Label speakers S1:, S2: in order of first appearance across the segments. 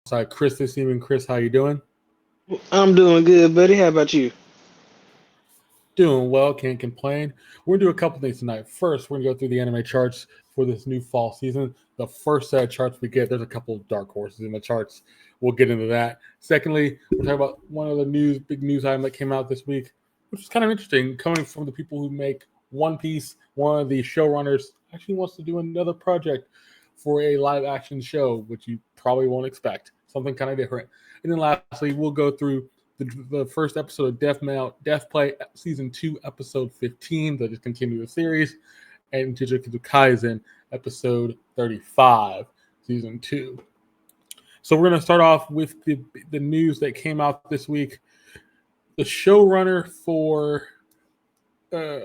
S1: alongside Chris this evening. Chris, how you doing?
S2: I'm doing good, buddy. How about you?
S1: Doing well, can't complain. We're gonna do a couple things tonight. First, we're gonna go through the anime charts for this new fall season. The first set of charts we get, there's a couple of dark horses in the charts. We'll get into that. Secondly, we're talking about one of the big news item that came out this week, which is kind of interesting, coming from the people who make One Piece. One of the showrunners actually wants to do another project for a live action show, which you probably won't expect. Something kind of different. And then lastly, we'll go through the first episode of Death Play Season 2, Episode 15, that just continue the series, and Jujutsu Kaisen, Episode 35, Season 2. So we're going to start off with the news that came out this week. The showrunner for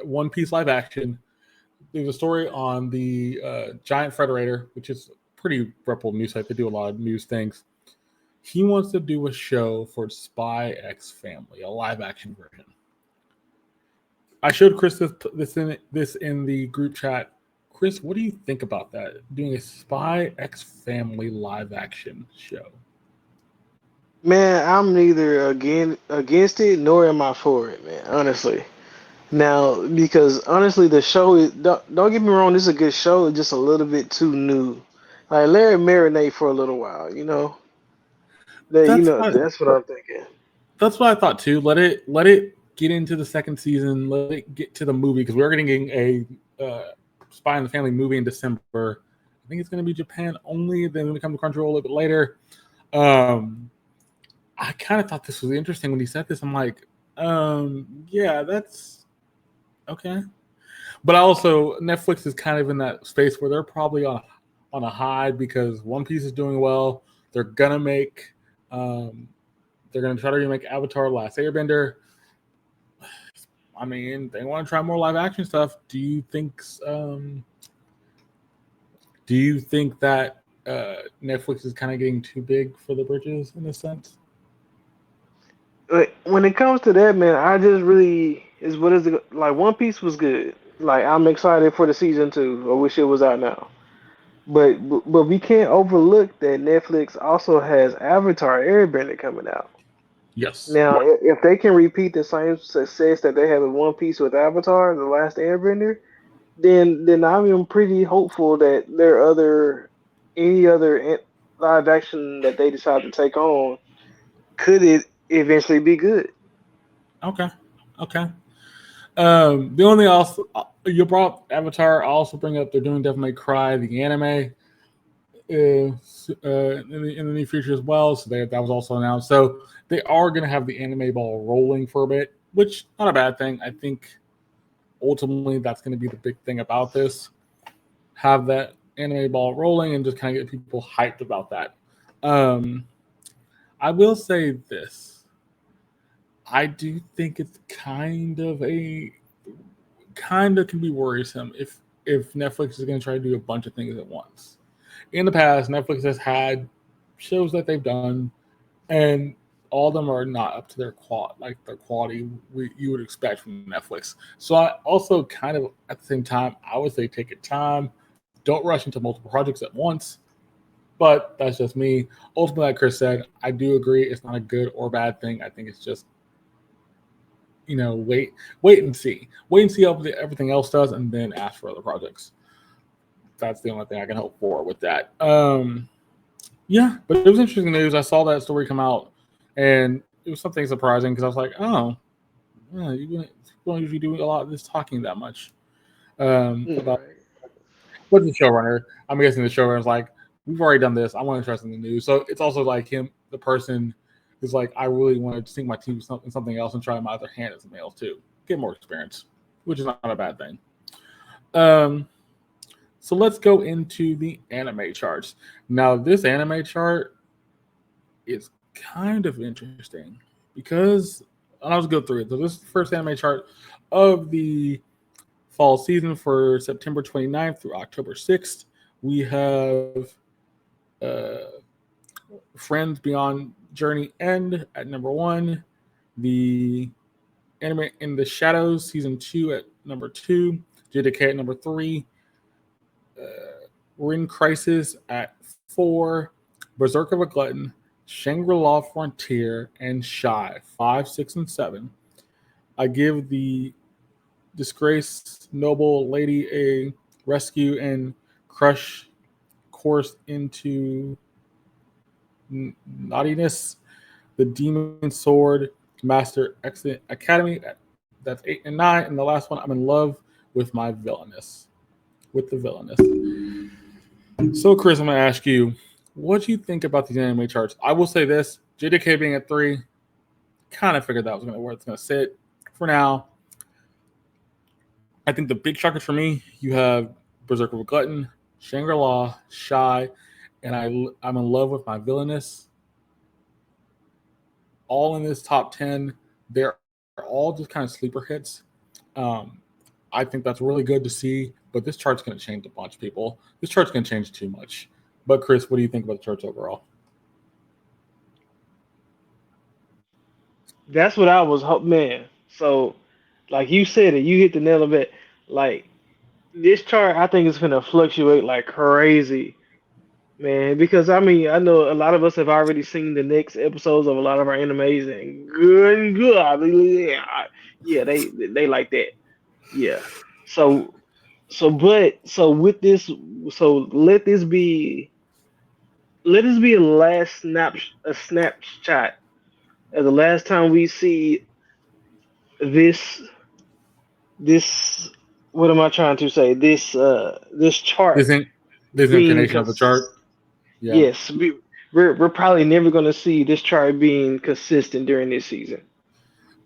S1: One Piece live action, there's a story on the Giant Frederator, which is a pretty reputable news site. They do a lot of news things. He wants to do a show for Spy X Family, a live action version. I showed Chris this in the group chat. Chris, what do you think about that? Doing a Spy X Family live action show?
S2: Man, I'm neither against it nor am I for it, man. Honestly, now because honestly, the show is don't get me wrong. This is a good show. It's just a little bit too new. Like let it marinate for a little while.
S1: That's what
S2: That's what I'm thinking.
S1: that's what I thought too. Let it get into the second season. Let it get to the movie because we're getting a Spy in the Family movie in December. I think it's going to be Japan only. Then going to come to Crunchyroll a little bit later. I kind of thought this was interesting when he said this. I'm like, yeah, that's okay. But also, Netflix is kind of in that space where they're probably on a high because One Piece is doing well. They're gonna make, um, they're gonna try to remake Avatar: Last Airbender. I mean, they want to try more live action stuff. Do you think that Netflix is kind of getting too big for the britches in a sense?
S2: Like, when it comes to that, man, I just really is what is it like? One Piece was good. Like I'm excited for the season 2. I wish it was out now. But we can't overlook that Netflix also has Avatar Airbender coming out.
S1: Yes.
S2: Now, if they can repeat the same success that they had with One Piece with Avatar, The Last Airbender, then I'm pretty hopeful that there are any other live action that they decide to take on could it eventually be good.
S1: Okay. Okay. The only else you brought up Avatar, I'll also bring up they're doing Devil May Cry the anime in the near future as well. So that was also announced. So they are going to have the anime ball rolling for a bit, which not a bad thing. I think ultimately that's going to be the big thing about this. Have that anime ball rolling and just kind of get people hyped about that. Um, I will say this. I do think it's kind of can be worrisome if Netflix is going to try to do a bunch of things at once. In the past, Netflix has had shows that they've done, and all of them are not up to their quality you would expect from Netflix. So I also kind of at the same time I would say take your time, don't rush into multiple projects at once. But that's just me. Ultimately, like Chris said, I do agree it's not a good or bad thing. I think it's just wait and see. Wait and see how everything else does, and then ask for other projects. That's the only thing I can hope for with that. Yeah, but it was interesting news. I saw that story come out, and it was something surprising because I was like, oh, yeah, you don't usually do a lot of this talking that much about
S2: Right.
S1: what's the showrunner. I'm guessing the showrunner's like, we've already done this. I'm not interested in the news. So it's also like him, the person who's like, I really want to sink my teeth in something else and try my other hand at something else too. Get more experience, which is not a bad thing. Um, so let's go into the anime charts. Now, this anime chart is kind of interesting because I'll just go through it. So this is the first anime chart of the fall season for September 29th through October 6th. We have uh, Friends Beyond Journey End at number one. The Anime in the Shadows season 2 at number 2. JDK at number 3. Ring Crisis at 4. Berserk of a Glutton Shangri-La Frontier, and Shy 5, 6, and 7. I give the disgraced noble lady a rescue and crush course into naughtiness. The Demon Sword Master Excellent Academy. That's 8 and 9. And the last one, I'm in love with my villainess. With the villainess. So, Chris, I'm going to ask you, what do you think about these anime charts? I will say this: JDK being at 3, kind of figured that was going to where it's going to sit for now. I think the big shockers for me, you have Berserker with Glutton, Shangri-La, Shy, and I'm in love with my villainess. All in this top 10. They're all just kind of sleeper hits. I think that's really good to see, but this chart's going to change a bunch of people. This chart's going to change too much. But, Chris, what do you think about the charts overall?
S2: That's what I was hoping, man. So, like you said it, you hit the nail of it. Like this chart, I think it's gonna fluctuate like crazy, man. Because I mean, I know a lot of us have already seen the next episodes of a lot of our animes, and good, yeah, they like that, yeah. So, so with this, so let this be a last snapshot of the last time we see this this what am I trying to say? This chart
S1: This
S2: being
S1: incarnation of the chart?
S2: cons-
S1: Yeah.
S2: yes, we're probably never gonna see this chart being consistent during this season.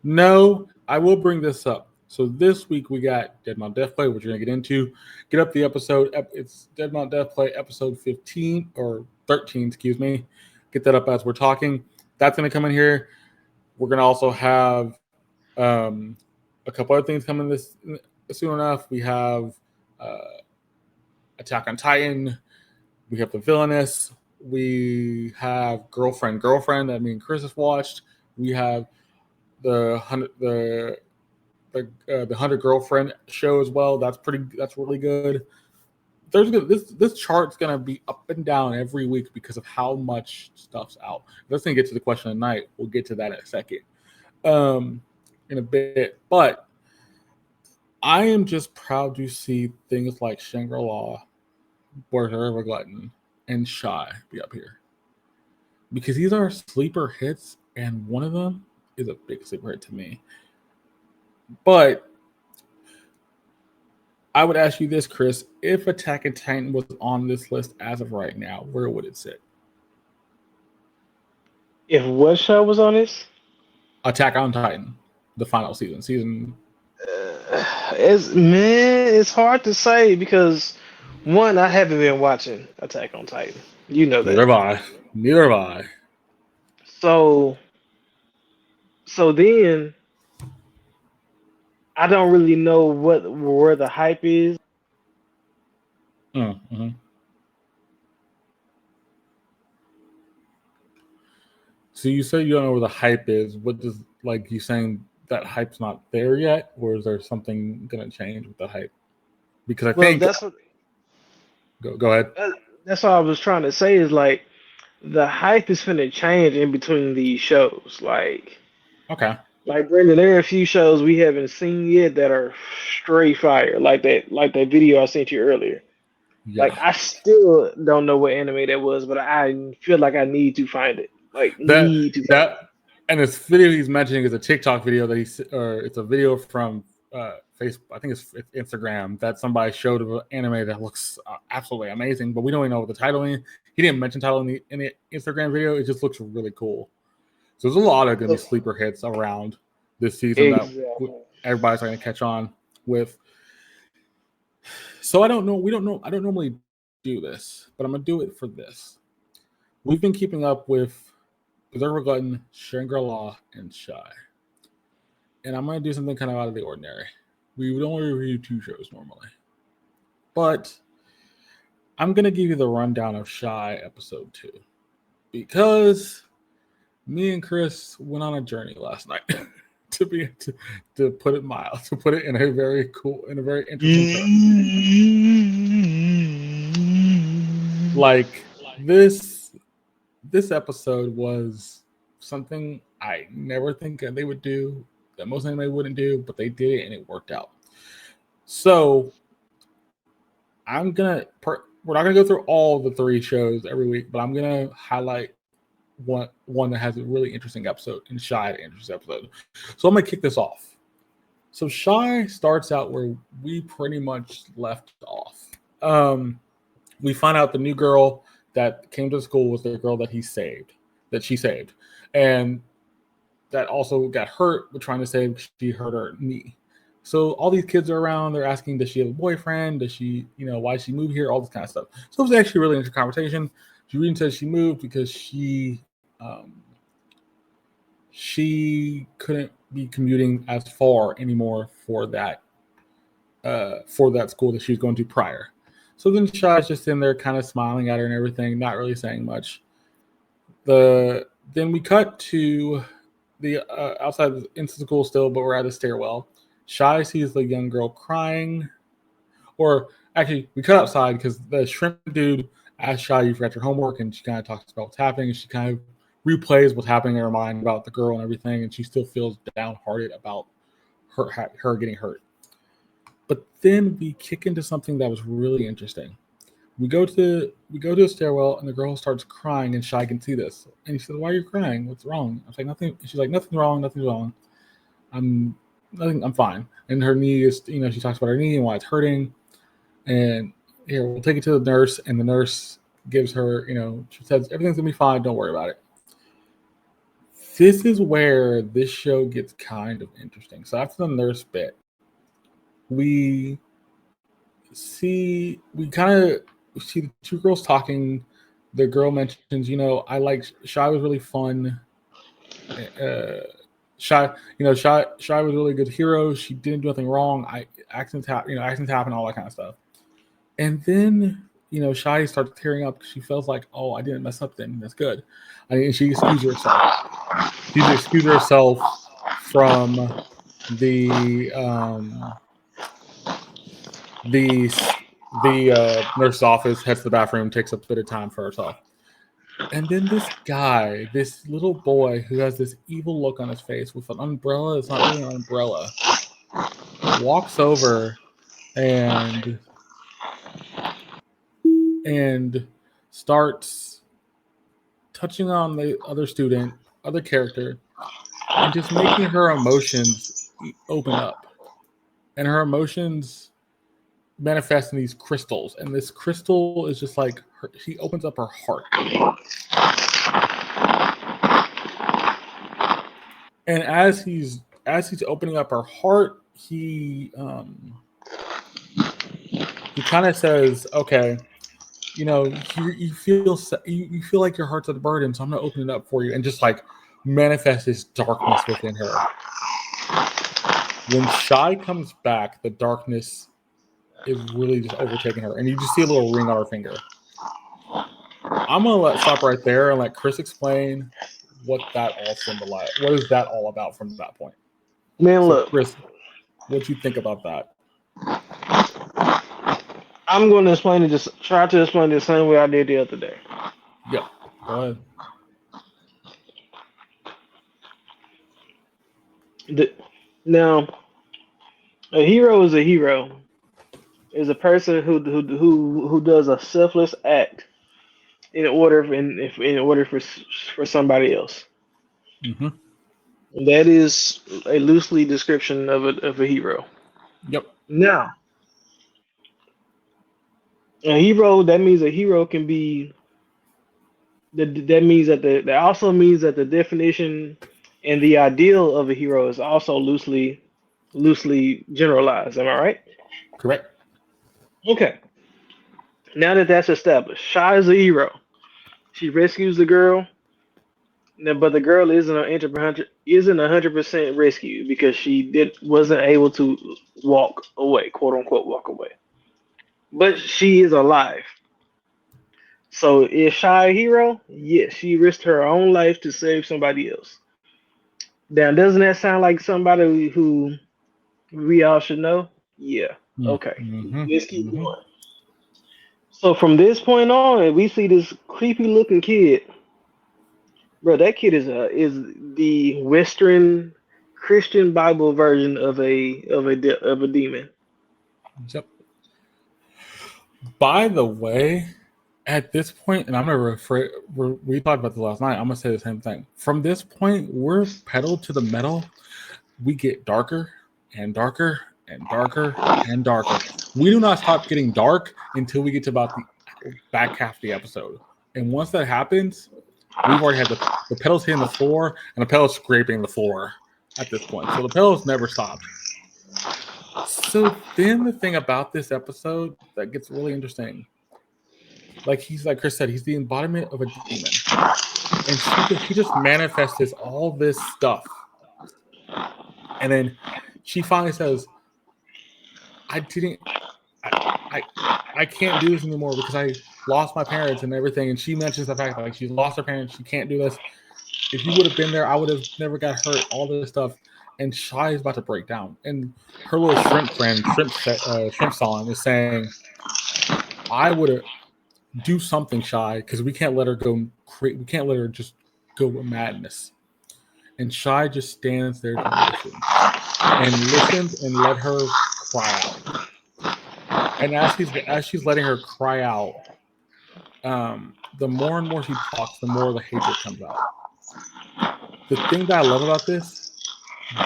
S1: No, I will bring this up. So this week we got Dead Mount Death Play, which we're gonna get into. Get up the episode. It's Dead Mount Death Play episode 15 or 13, excuse me. Get that up as we're talking. That's gonna come in here. We're gonna also have a couple other things coming this soon enough. We have uh, Attack on Titan. We have the Villainous. We have Girlfriend that me and Chris has watched. We have the the Hunter Girlfriend show as well. That's really good. This chart's gonna be up and down every week because of how much stuff's out. Let's get to the question of the night. We'll get to that in a second, in a bit. But I am just proud to see things like Shangri-La, Berserker Glutton, and Shy be up here because these are sleeper hits, and one of them is a big sleeper hit to me. But I would ask you this, Chris: if Attack on Titan was on this list as of right now, where would it sit?
S2: If what show was on this?
S1: Attack on Titan, the final season.
S2: It's hard to say because one, I haven't been watching Attack on Titan. You know
S1: Neither
S2: that.
S1: have I. Neither have I.
S2: So then I don't really know where the hype is.
S1: Mm-hmm. So you say you don't know where the hype is. What does like you saying that hype's not there yet, or is there something going to change with the hype? Because I
S2: Well,
S1: think go ahead.
S2: uh, that's what I was trying to say is like the hype is finna change in between these shows.
S1: Okay.
S2: Like Brendan, there are a few shows we haven't seen yet that are straight fire, like that video I sent you earlier. Like
S1: Yeah.
S2: I still don't know what anime that was, but I feel like I need to find it. Like
S1: That
S2: need to find it.
S1: that and this video he's mentioning is a TikTok video that or it's a video from Facebook. I think it's Instagram that somebody showed of an anime that looks absolutely amazing, but we don't even know what the title is. He didn't mention title in the Instagram video. It just looks really cool. So there's a lot of going to be sleeper hits around this season that
S2: Exactly.
S1: everybody's going to catch on with. So I don't know. We don't know. I don't normally do this, but I'm going to do it for this. We've been keeping up with Berserker Glutton, Shangri-La, and Shy. And I'm going to do something kind of out of the ordinary. We would only review 2 shows normally. But I'm going to give you the rundown of Shy episode 2. Because me and Chris went on a journey last night. to put it mild, to put it in a very interesting term. Like this this episode was something I never think that they would do, that most anime wouldn't do, but they did it and it worked out. So we're not gonna go through all the 3 shows every week, but I'm gonna highlight one that has a really interesting episode, and Shy had an interesting episode. So I'm gonna kick this off. So Shy starts out where we pretty much left off. We find out the new girl that came to school was the girl that she saved, and that also got hurt with trying to save. She hurt her knee. So all these kids are around. They're asking, does she have a boyfriend? Does she, why she moved here? All this kind of stuff. So it was actually a really interesting conversation. Jureen says she moved because she couldn't be commuting as far anymore for that school that she was going to prior. So then Shy's just in there kind of smiling at her and everything, not really saying much. Then we cut to the outside into the school still, but we're at a stairwell. Shy sees the young girl crying. Or actually, we cut outside because the shrimp dude asked Shy, you forgot your homework, and she kind of talks about what's happening, and she kind of replays what's happening in her mind about the girl and everything, and she still feels downhearted about her getting hurt. But then we kick into something that was really interesting. We go to a stairwell, and the girl starts crying, and Shy can see this. And he says, "Why are you crying? What's wrong?" I was like, "Nothing." She's like, "Nothing's wrong. I'm fine." And her knee is, she talks about her knee and why it's hurting. And here, we'll take it to the nurse, and the nurse gives her, she says, "Everything's gonna be fine. Don't worry about it." This is where this show gets kind of interesting. So after the nurse bit, we kind of see the 2 girls talking. The girl mentions, I like Shy was really fun. Shy was a really good hero. She didn't do anything wrong. Accidents happen, all that kind of stuff. And then, Shy starts tearing up because she feels like, oh, I didn't mess up then. That's good. She excused herself. She's excused herself from the nurse's office, heads to the bathroom, takes up a bit of time for herself. And then this little boy who has this evil look on his face with an umbrella, it's not really an umbrella, walks over and starts touching on the other character, and just making her emotions open up. And her emotions manifest in these crystals, and this crystal is just like she opens up her heart. And as he's opening up her heart, he kind of says, "Okay, you feel like your heart's a burden, so I'm gonna open it up for you," and just like manifest this darkness within her. When Shy comes back, the darkness is really just overtaking her, and you just see a little ring on her finger. I'm gonna stop right there and let Chris explain what that all symbolizes. What is that all about from that point?
S2: Man, look,
S1: Chris, what you think about that?
S2: I'm going to try to explain it the same way I did the other day.
S1: Yeah, go ahead.
S2: Now, a hero is a hero. Is a person who does a selfless act in order for somebody else.
S1: Mm-hmm.
S2: That is a loosely description of a hero.
S1: Yep.
S2: Now, a hero, that means a hero can be that means that also means that the definition and the ideal of a hero is also loosely generalized. Am I right?
S1: Correct.
S2: Okay. Now that that's established, Shy is a hero. She rescues the girl, but the girl isn't 100% rescued because she wasn't able to walk away, quote unquote, walk away. But she is alive. So is Shy a hero? Yes, she risked her own life to save somebody else. Now, doesn't that sound like somebody who we all should know? Yeah. Okay.
S1: Mm-hmm.
S2: Let's keep going. So from this point on, we see this creepy looking kid Bro, that kid is the Western Christian Bible version of a demon.
S1: Yep. By the way, at this point, and I'm gonna refer. We talked about this last night. I'm gonna say the same thing. From this point, we're pedal to the metal. We get darker and darker and darker and darker. We do not stop getting dark until we get to about the back half of the episode. And once that happens, we've already had the pedals hitting the floor and the pedals scraping the floor at this point. So the pedals never stopped. So then the thing about this episode that gets really interesting, like Chris said, he's the embodiment of a demon. And he just manifests all this stuff. And then she finally says, I can't do this anymore because I lost my parents and everything. And she mentions the fact that like she lost her parents, she can't do this. If you would have been there, I would have never got hurt, all this stuff. And Shy is about to break down. And her little shrimp friend, Shrimp Song, is saying, I would have do something, Shy, because we can't let her go. We can't let her just go madness. And Shy just stands there to listens and let her cry out. And as she's letting her cry out, the more and more she talks, the more the hatred comes out. The thing that I love about this,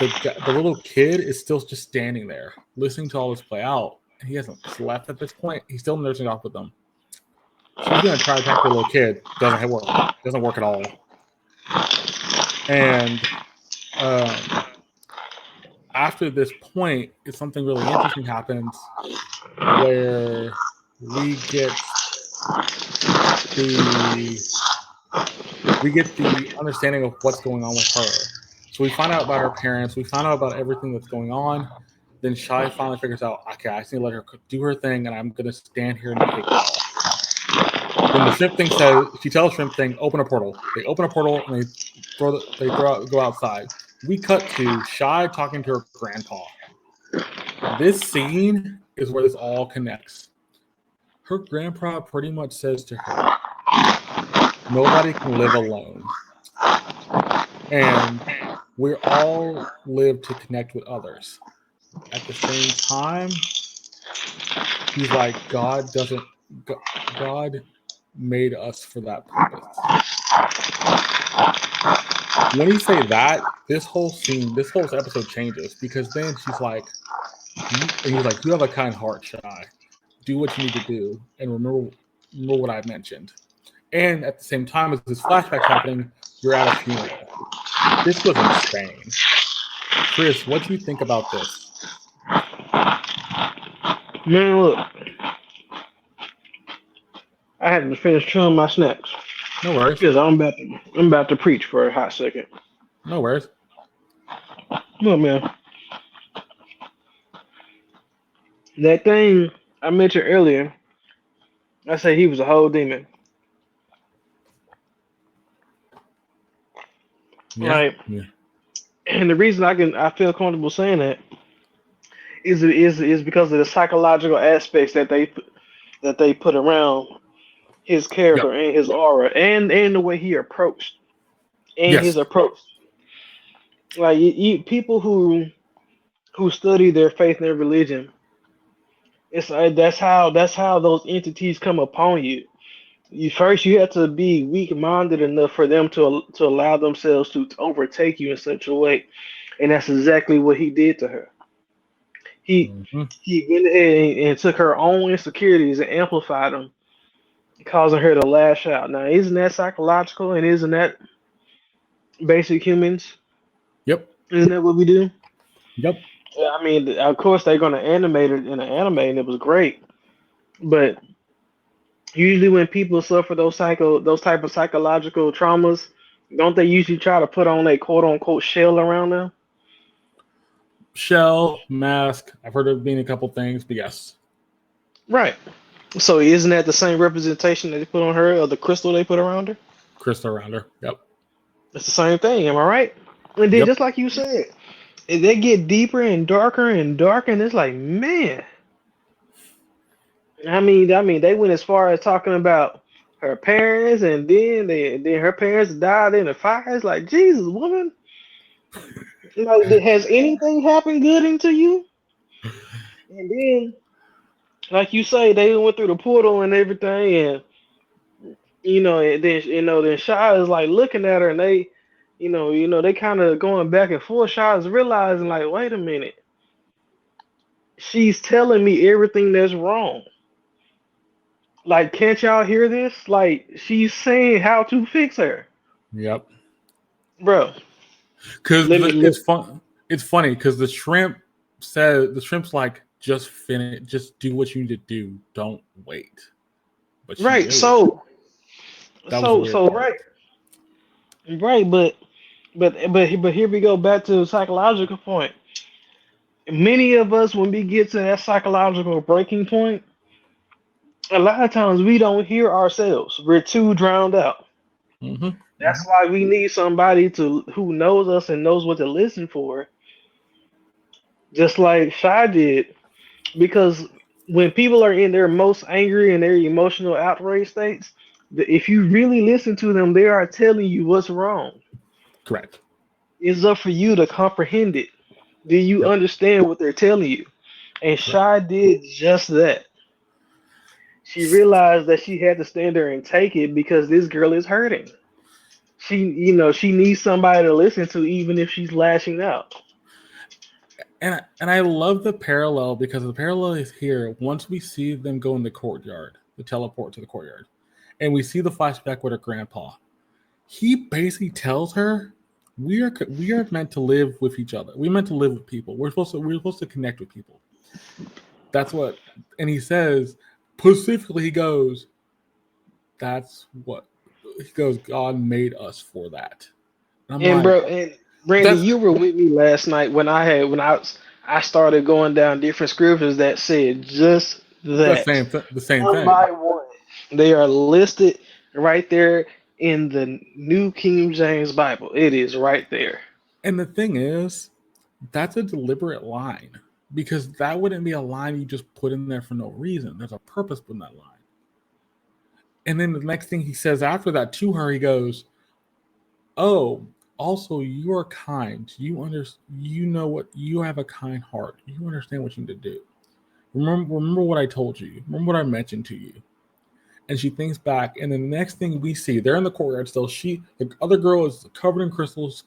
S1: the little kid is still just standing there, listening to all this play out. And he hasn't left at this point. He's still nursing off with them. She's going to try to attack the little kid. Doesn't work. Doesn't work at all. And after this point, something really interesting happens where we get the understanding of what's going on with her. So we find out about her parents. We find out about everything that's going on. Then Shy finally figures out, okay, I just need to let her do her thing, and I'm going to stand here and take it all. Then the shrimp thing says, she tells Shrimp thing, open a portal. They open a portal and go outside. We cut to Shy talking to her grandpa. This scene is where this all connects. Her grandpa pretty much says to her, nobody can live alone. And we all live to connect with others. At the same time, he's like, God made us for that purpose. When he say that, this whole episode changes, because then she's like, he's like, you have a kind heart, Shy. Do what you need to do, and remember what I mentioned. And at the same time as this flashback's happening, you're at a funeral. This was insane. Chris, what do you think about this?
S2: Man, look, I had to finish chewing my snacks.
S1: No worries.
S2: Because I'm about to preach for a hot second.
S1: No worries.
S2: Look, man, that thing I mentioned earlier, I said he was a whole demon.
S1: Yeah.
S2: Right.
S1: Yeah.
S2: And the reason I feel comfortable saying that is because of the psychological aspects that they put around his character and his aura and the way he approached his approach. Like people who study their faith and their religion, it's like that's how those entities come upon you. You have to be weak-minded enough for them to allow themselves to overtake you in such a way, and that's exactly what he did to her. He went ahead and took her own insecurities and amplified them, causing her to lash out. Now, isn't that psychological, and isn't that basic humans?
S1: Yep.
S2: Isn't that what we do?
S1: Yep.
S2: I mean, of course, they're going to animate it in an anime, and it was great, but usually when people suffer those type of psychological traumas, don't they usually try to put on a quote unquote shell around them?
S1: Shell, mask. I've heard of being a couple things, but yes.
S2: Right. So isn't that the same representation that they put on her, or the crystal they put around her?
S1: Crystal around her. Yep.
S2: It's the same thing. Am I right? And then just like you said, they get deeper and darker and darker, and it's like, man. I mean, they went as far as talking about her parents, and then her parents died in the fire. It's like, Jesus, woman, like, has anything happened good into you? And then, like you say, they went through the portal and everything, and and then then Shy is like looking at her, and they, they kind of going back and forth. Shy is realizing, like, wait a minute, she's telling me everything that's wrong. Like, can't y'all hear this? Like, she's saying how to fix her,
S1: Yep.
S2: bro.
S1: Because
S2: Let me look.
S1: it's fun. It's funny because the shrimp's like, just finish, just do what you need to do. Don't wait. But she
S2: Right.
S1: waited. That was the weird part.
S2: Right, right. But here we go back to the psychological point. Many of us, when we get to that psychological breaking point, a lot of times we don't hear ourselves. We're too drowned out.
S1: Mm-hmm.
S2: That's why we need somebody to who knows us and knows what to listen for, just like Shy did. Because when people are in their most angry and their emotional outrage states, if you really listen to them, they are telling you what's wrong.
S1: Correct.
S2: It's up for you to comprehend it. Do you
S1: Yep.
S2: understand what they're telling you? And
S1: Correct.
S2: Shy did just that. She realized that she had to stand there and take it because this girl is hurting. She needs somebody to listen to, even if she's lashing out.
S1: And I love the parallel because the parallel is here. Once we see them go in the courtyard, the teleport to the courtyard, and we see the flashback with her grandpa, he basically tells her, we are meant to live with each other. We're meant to live with people. We're supposed to connect with people. That's what, and he says specifically, he goes, that's what he goes. God made us for that. And I'm
S2: And
S1: like,
S2: bro, and Randy,
S1: that's
S2: you were with me last night when I started going down different scriptures that said just that.
S1: the same
S2: One
S1: thing.
S2: by one. They are listed right there in the New King James Bible. It is right there.
S1: And the thing is, that's a deliberate line because that wouldn't be a line you just put in there for no reason. There's a purpose in that line. And then the next thing he says after that to her, he goes, "Oh, also you are kind. You know what? You have a kind heart. You understand what you need to do. Remember what I told you. Remember what I mentioned to you." And she thinks back, and then the next thing we see, they're in the courtyard still. The other girl is covered in crystals,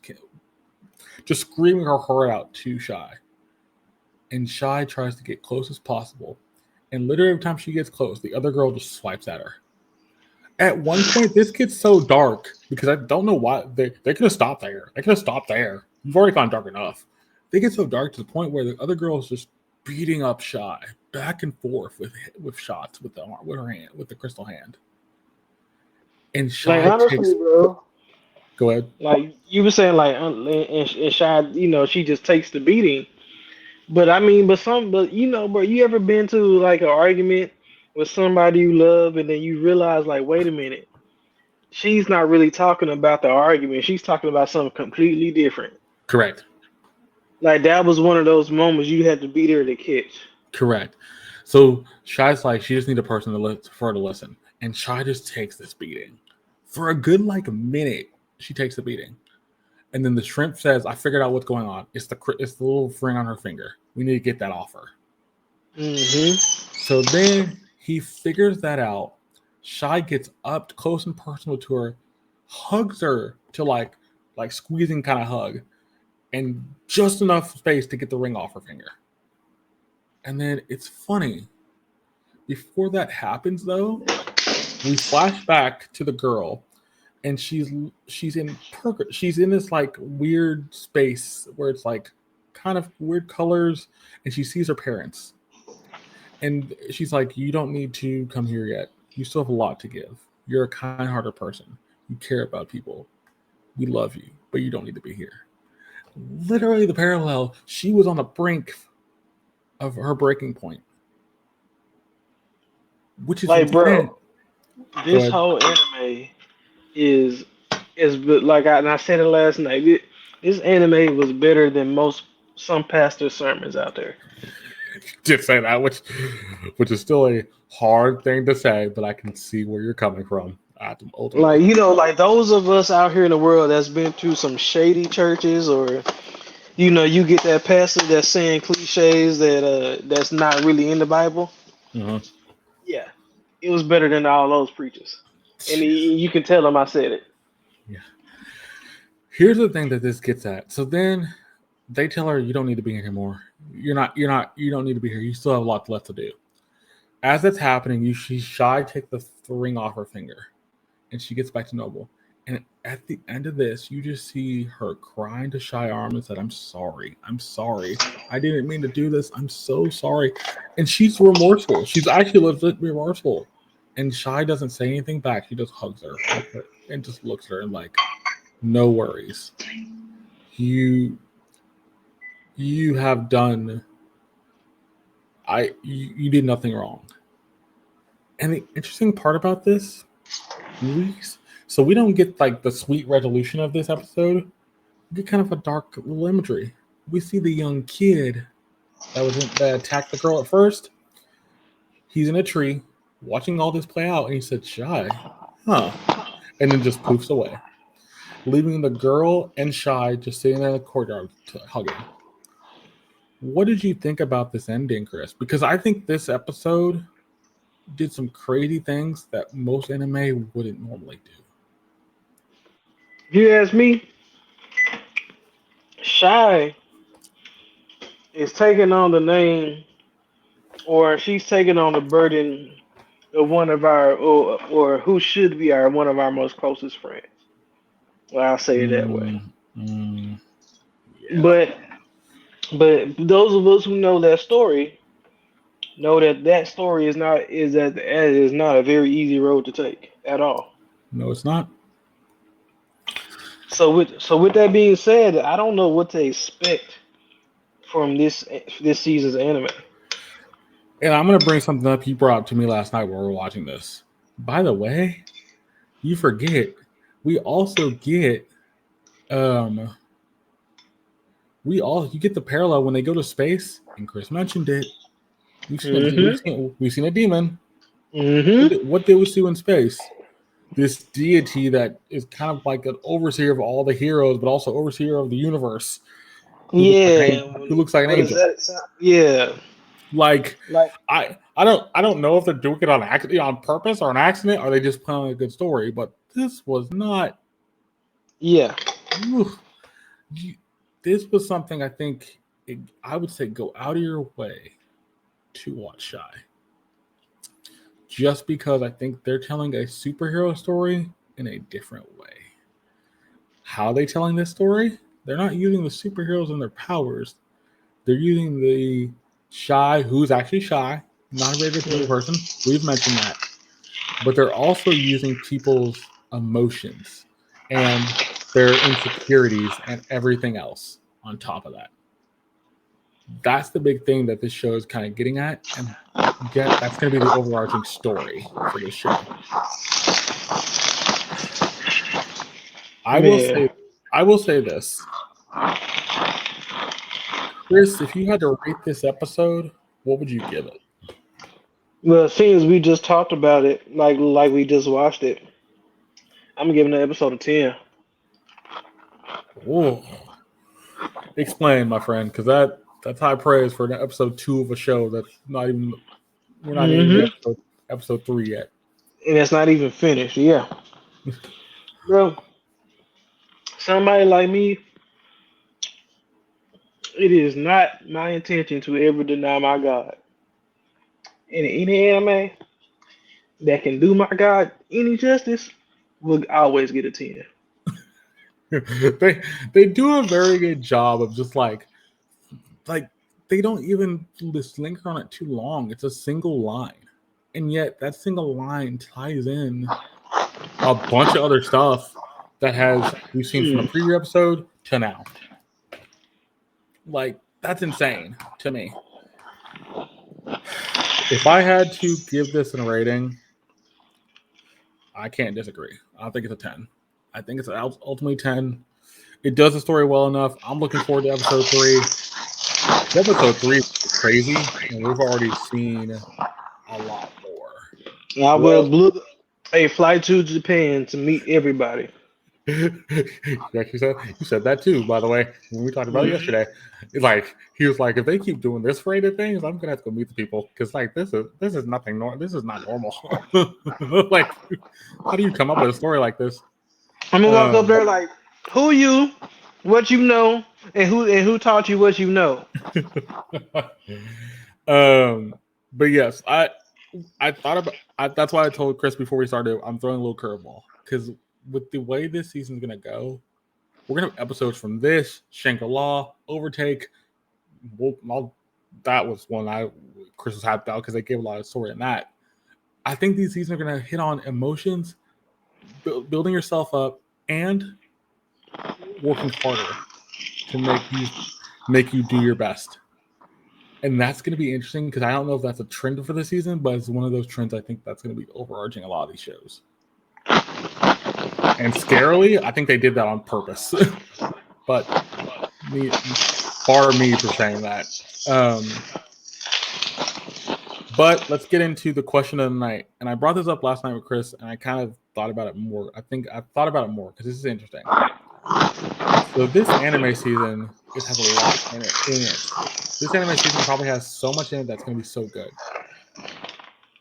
S1: just screaming her heart out to Shy. And Shy tries to get close as possible. And literally every time she gets close, the other girl just swipes at her. At one point, this gets so dark because I don't know why they could have stopped there. They could have stopped there. You've already gone dark enough. They get so dark to the point where the other girl is just beating up Shy back and forth with shots with her hand, with the crystal hand. And
S2: Like,
S1: Shy
S2: honestly,
S1: takes.
S2: bro.
S1: Go ahead.
S2: Like you were saying, like, and Shy, she just takes the beating. But I mean, but bro, you ever been to like an argument with somebody you love, and then you realize, like, wait a minute, she's not really talking about the argument. She's talking about something completely different.
S1: Correct.
S2: Like, that was one of those moments you had to be there to catch.
S1: Correct. So Shy's like, she just needs a person for her to listen, and Shy just takes this beating for a good like minute. She takes the beating, and then the shrimp says, "I figured out what's going on. It's the little ring on her finger. We need to get that off her."
S2: Mm-hmm.
S1: So then he figures that out. Shy gets up close and personal to her, hugs her to like squeezing kind of hug, and just enough space to get the ring off her finger. And then it's funny. Before that happens, though, we flash back to the girl, and she's in this like weird space where it's like kind of weird colors, and she sees her parents, and she's like, "You don't need to come here yet. You still have a lot to give. You're a kind-hearted person. You care about people. We love you, but you don't need to be here." Literally, the parallel. She was on the brink of her breaking point, which is
S2: Like, bro,
S1: insane. Go
S2: this
S1: ahead.
S2: whole anime is like I said it last night. This anime was better than some pastor sermons out there.
S1: Did say that, which is still a Hard thing to say, but I can see where you're coming from. Ultimately,
S2: Like, like those of us out here in the world that's been through some shady churches, or you get that pastor that's saying cliches that's not really in the Bible.
S1: uh-huh.
S2: Yeah, it was better than all those preachers, and you can tell them I said it.
S1: Yeah. Here's the thing that this gets at. So then they tell her, "You don't need to be here anymore. You're not. You're not. You don't need to be here. You still have a lot left to do." As that's happening, she's shy. Take the ring off her finger, and she gets back to normal. And at the end of this, you just see her crying to Shy Arm and said, "I'm sorry. I'm sorry. I didn't mean to do this. I'm so sorry." And she's remorseful. She's actually legit remorseful. And Shy doesn't say anything back. She just hugs her and just looks at her and like, "No worries. You have done. You did nothing wrong." And the interesting part about this, so we don't get like the sweet resolution of this episode. We get kind of a dark little imagery. We see the young kid that attacked the girl at first. He's in a tree watching all this play out, and he said, "Shy, huh?" And then just poofs away, leaving the girl and Shy just sitting in the courtyard hugging. What did you think about this ending, Chris? Because I think this episode did some crazy things that most anime wouldn't normally do.
S2: If you ask me, Shy is taking on the name, or she's taking on the burden of one of our, or who should be one of our most closest friends. Well, I'll say it that way.
S1: Mm, mm, yeah.
S2: But those of us who know that story know that story is not a very easy road to take at all.
S1: No, it's not.
S2: So with that being said, I don't know what to expect from this season's anime.
S1: And I'm going to bring something up you brought up to me last night while we were watching this. By the way, you forget, we also get, you get the parallel when they go to space, and Chris mentioned it. We've seen a demon.
S2: Mm-hmm.
S1: What did we see in space? This deity that is kind of like an overseer of all the heroes, but also overseer of the universe.
S2: Yeah.
S1: Who looks like an
S2: What is
S1: angel.
S2: that? Yeah.
S1: Like
S2: Like
S1: I don't know if they're doing it on purpose or an accident, or they just telling a good story. But this was not.
S2: yeah.
S1: This was something I think I would say go out of your way to watch Shy. Just because I think they're telling a superhero story in a different way. How are they telling this story? They're not using the superheroes and their powers. They're using the Shy, who's actually shy, not a very good person. We've mentioned that. But they're also using people's emotions and their insecurities and everything else on top of that. That's the big thing that this show is kind of getting at. And that's going to be the overarching story for this show. I will say this. Chris, if you had to rate this episode, what would you give it?
S2: Well, seeing as we just talked about it, like we just watched it, I'm giving the episode a 10.
S1: Oh, explain, my friend, because that's high praise for episode 2 of a show that's not even we're not even in episode 3 yet.
S2: And it's not even finished. Yeah, bro. Somebody like me, it is not my intention to ever deny my God. In any anime that can do my God any justice will always get a 10.
S1: they do a very good job of just like they don't even just linger on it too long. It's a single line. And yet that single line ties in a bunch of other stuff that we've seen from the previous episode to now. Like, that's insane to me. If I had to give this a rating, I can't disagree. I think it's a 10. I think it's ultimately 10. It does the story well enough. I'm looking forward to episode 3. Episode 3 is crazy, and we've already seen a lot more.
S2: I will
S1: Well,
S2: book a flight to Japan to meet everybody.
S1: you said that too, by the way, when we talked about it
S2: Mhm.
S1: yesterday. It's like he was like, if they keep doing this rated things, I'm gonna have to go meet the people because like this is nothing normal. This is not normal. Like, how do you come up with a story like this?
S2: I'm gonna walk up
S1: Um,
S2: there like, who you, what you know, and who taught you what you know.
S1: but yes, I thought about. That's why I told Chris before we started. I'm throwing a little curveball because with the way this season's gonna go, we're gonna have episodes from this Shangri-La, Overtake. That was one Chris was hyped out because they gave a lot of story in that. I think these seasons are gonna hit on emotions, building yourself up, and working harder to make you do your best. And that's going to be interesting because I don't know if that's a trend for the season, but it's one of those trends I think that's going to be overarching a lot of these shows. And scarily, I think they did that on purpose. But bar me for saying that. But let's get into the question of the night. And I brought this up last night with Chris, and I kind of thought about it more. I think I've thought about it more because this is interesting. So this anime season, it has a lot in it. This anime season probably has so much in it that's going to be so good.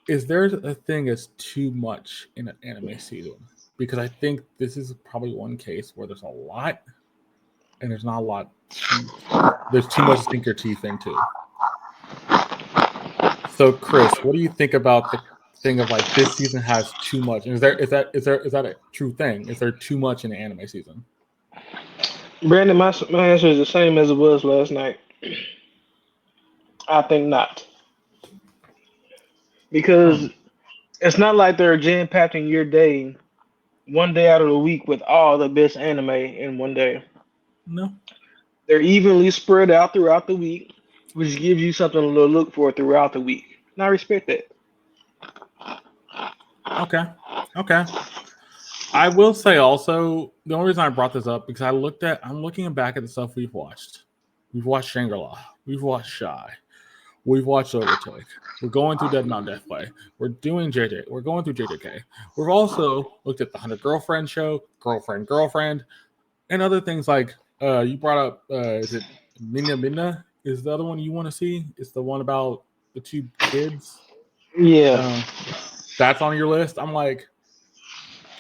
S1: Is there a thing as too much in an anime season? Because I think this is probably one case where there's a lot and there's not a lot there's too much to sink your teeth into. So Chris, what do you think about the thing of like this season has too much? And is that a true thing? Is there too much in the anime season?
S2: Brandon, my answer is the same as it was last night. I think not,
S1: Hmm.
S2: because it's not like they're jam packing your day one day out of the week with all the best anime in one day.
S1: No.
S2: They're evenly spread out throughout the week, which gives you something to look for throughout the week. And I respect that.
S1: Okay. Okay. I will say also the only reason I brought this up because I'm looking back at the stuff we've watched. We've watched Shangri-La. We've watched Shy. We've watched Overtake. We're going through Dead Mountain Death Play. We're doing JJ. We're going through JJK. We've also looked at the 100 Girlfriend show, Girlfriend, and other things like you brought up. Is it Minna? Is the other one you want to see? It's the one about the two kids.
S2: Yeah.
S1: Uh, that's on your list. I'm like,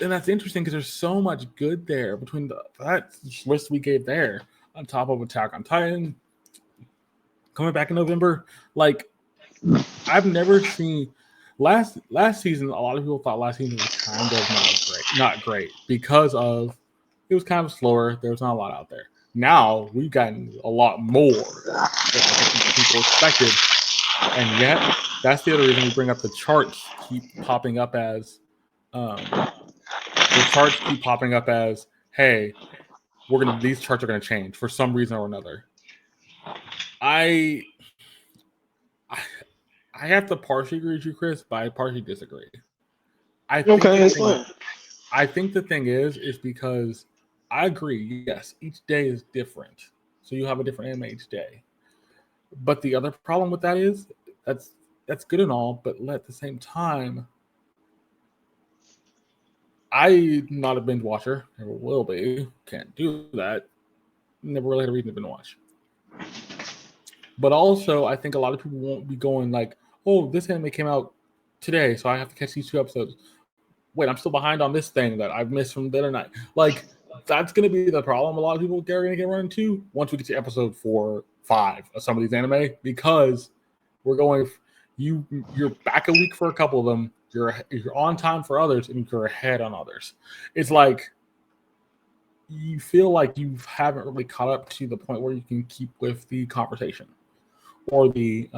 S1: and that's interesting because there's so much good there between that list we gave there on top of Attack on Titan coming back in November. Like I've never seen last season. A lot of people thought last season was kind of not great because of it was kind of slower. There was not a lot out there. Now we've gotten a lot more than I think people expected, and yet that's the other reason we bring up the charts keep popping up as the charts keep popping up as hey, these charts are gonna change for some reason or another. I I, I have to partially agree with you, Chris, but I partially disagree. I think
S2: Okay,
S1: the
S2: it's
S1: thing
S2: fine.
S1: I think the thing is because I agree, yes, each day is different. So you have a different anime each day. But the other problem with that is that's that's good and all, but at the same time, I'm not a binge watcher, never will be, can't do that. Never really had a reason to binge watch. But also, I think a lot of people won't be going like, "Oh, this anime came out today, so I have to catch these 2 episodes." Wait, I'm still behind on this thing that I've missed from the other night. Like, that's going to be the problem. A lot of people are going to get run into once we get to episode 4, 5 of some of these anime because we're going. You're back a week for a couple of them. You're on time for others, and you're ahead on others. It's like you feel like you haven't really caught up to the point where you can keep with the conversation or the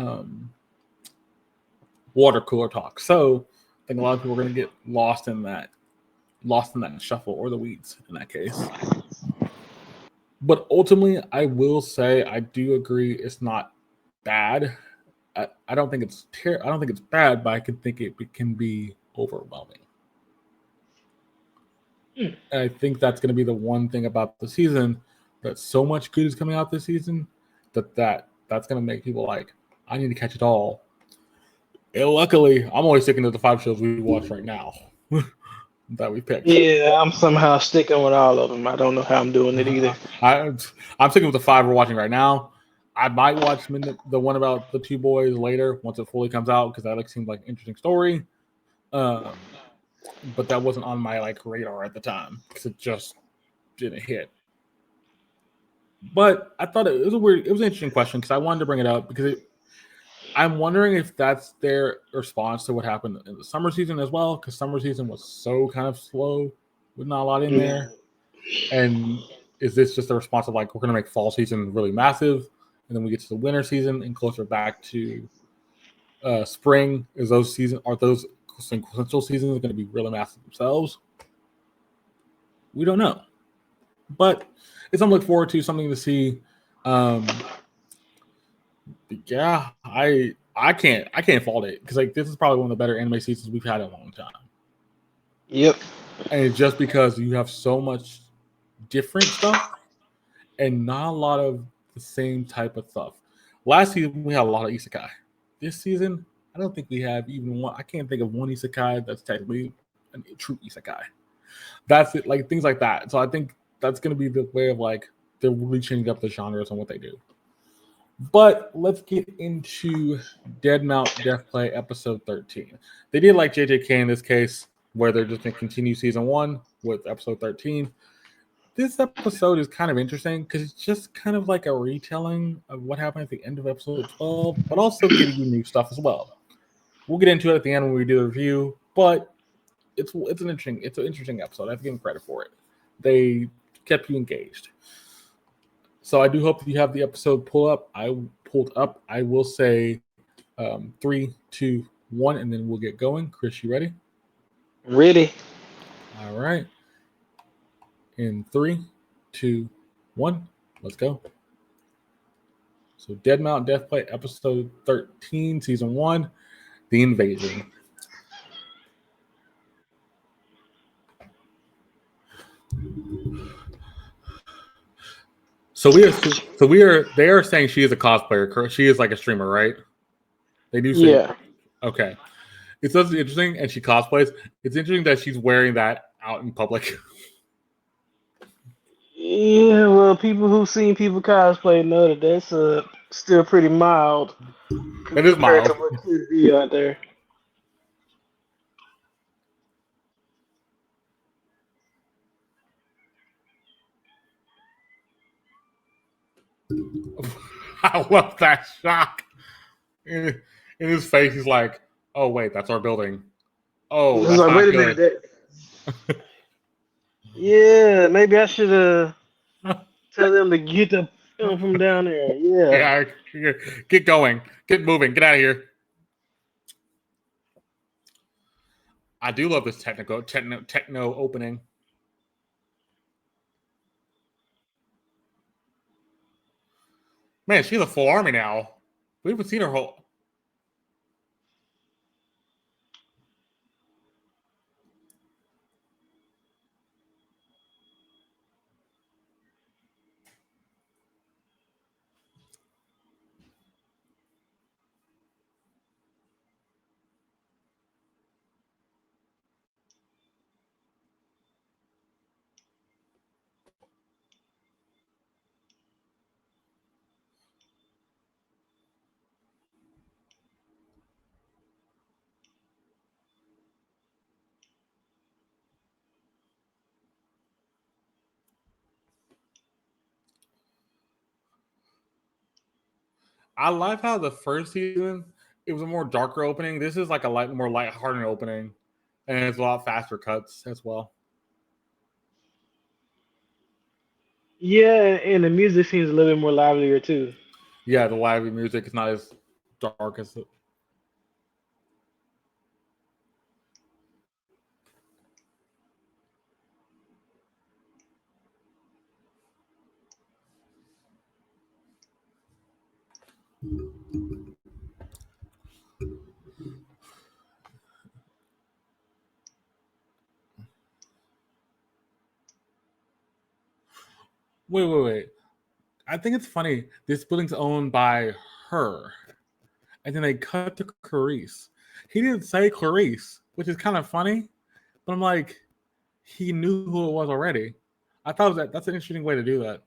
S1: water cooler talk. So I think a lot of people are going to get lost in that shuffle or the weeds in that case. But ultimately, I will say I do agree it's not bad. I don't think I don't think it's bad, but I can think it can be overwhelming.
S2: Hmm.
S1: And I think that's going to be the one thing about the season that so much good is coming out this season that's going to make people like I need to catch it all And luckily, I'm only sticking to the 5 shows we watch right now that we picked.
S2: Yeah, I'm somehow sticking with all of them. I don't know how I'm doing it either.
S1: I, I'm sticking with the 5 we're watching right now. I might watch the one about the 2 boys later once it fully comes out because that seemed like an interesting story. Um, but that wasn't on my radar at the time because it just didn't hit. But I thought it was it was an interesting question because I wanted to bring it up because I'm wondering if that's their response to what happened in the summer season as well, because summer season was so kind of slow with not a lot in
S2: Yeah.
S1: there. And is this just a response of we're going to make fall season really massive, and then we get to the winter season and closer back to spring? Are those sequential seasons going to be really massive themselves? We don't know, but it's something to look forward to, something to see. Um, yeah, I can't fault it because this is probably one of the better anime seasons we've had in a long time.
S2: Yep.
S1: And it's just because you have so much different stuff and not a lot of the same type of stuff. Last season we had a lot of isekai. This season, I don't think we have even one. I can't think of one isekai that's technically a true isekai. That's it, things like that. So I think that's going to be the way of they're really changing up the genres and what they do. But let's get into Dead Mount Death Play episode 13. They did like JJK in this case, where they're just going to continue season 1 with episode 13. This episode is kind of interesting because it's just kind of like a retelling of what happened at the end of episode 12, but also giving you new stuff as well. We'll get into it at the end when we do the review, but it's an interesting episode. I have to give them credit for it. They kept you engaged. So I do hope that you have the episode pulled up. I will say 3, 2, 1, and then we'll get going. Chris, you ready?
S2: Ready?
S1: All right. In 3, 2, 1, let's go. So Dead Mount Death Play episode 13, season 1, The Invasion. They are saying she is a cosplayer. She is like a streamer, right? They do say
S2: Yeah.
S1: okay. It's also interesting, and she cosplays. It's interesting that she's wearing that out in public.
S2: Yeah, well, people who've seen people cosplay know that that's still pretty mild
S1: It is
S2: compared to
S1: mild.
S2: what could be out there.
S1: I love that shock. In his face, he's like, "Oh wait, that's our building. Oh,
S2: It's
S1: that's
S2: like,
S1: not
S2: wait a minute,
S1: good."
S2: that yeah, maybe I should tell them to get the film from down there. Yeah.
S1: Yeah, get going, get moving, get out of here. I do love this techno opening. Man, she's a full army now. We haven't seen her whole. I love how the first season it was a more darker opening. This is like a more lighthearted opening, and it's a lot faster cuts as well.
S2: Yeah, and the music seems a little bit more livelier too.
S1: Yeah, the lively music is not as dark as it. Wait. I think it's funny. This building's owned by her, and then they cut to Carice. He didn't say Clarice, which is kind of funny, but I'm like, he knew who it was already. I thought that's an interesting way to do that.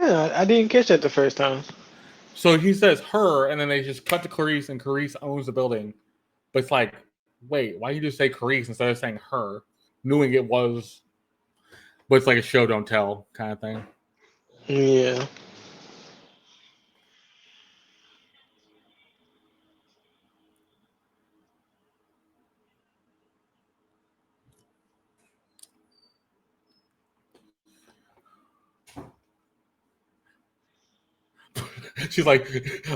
S2: Yeah, I didn't catch that the first time.
S1: So he says her, and then they just cut to Clarice, and Clarice owns the building. But it's like, wait, why you just say Clarice instead of saying her, knowing it was? But it's like a show don't tell kind of thing.
S2: Yeah.
S1: She's like,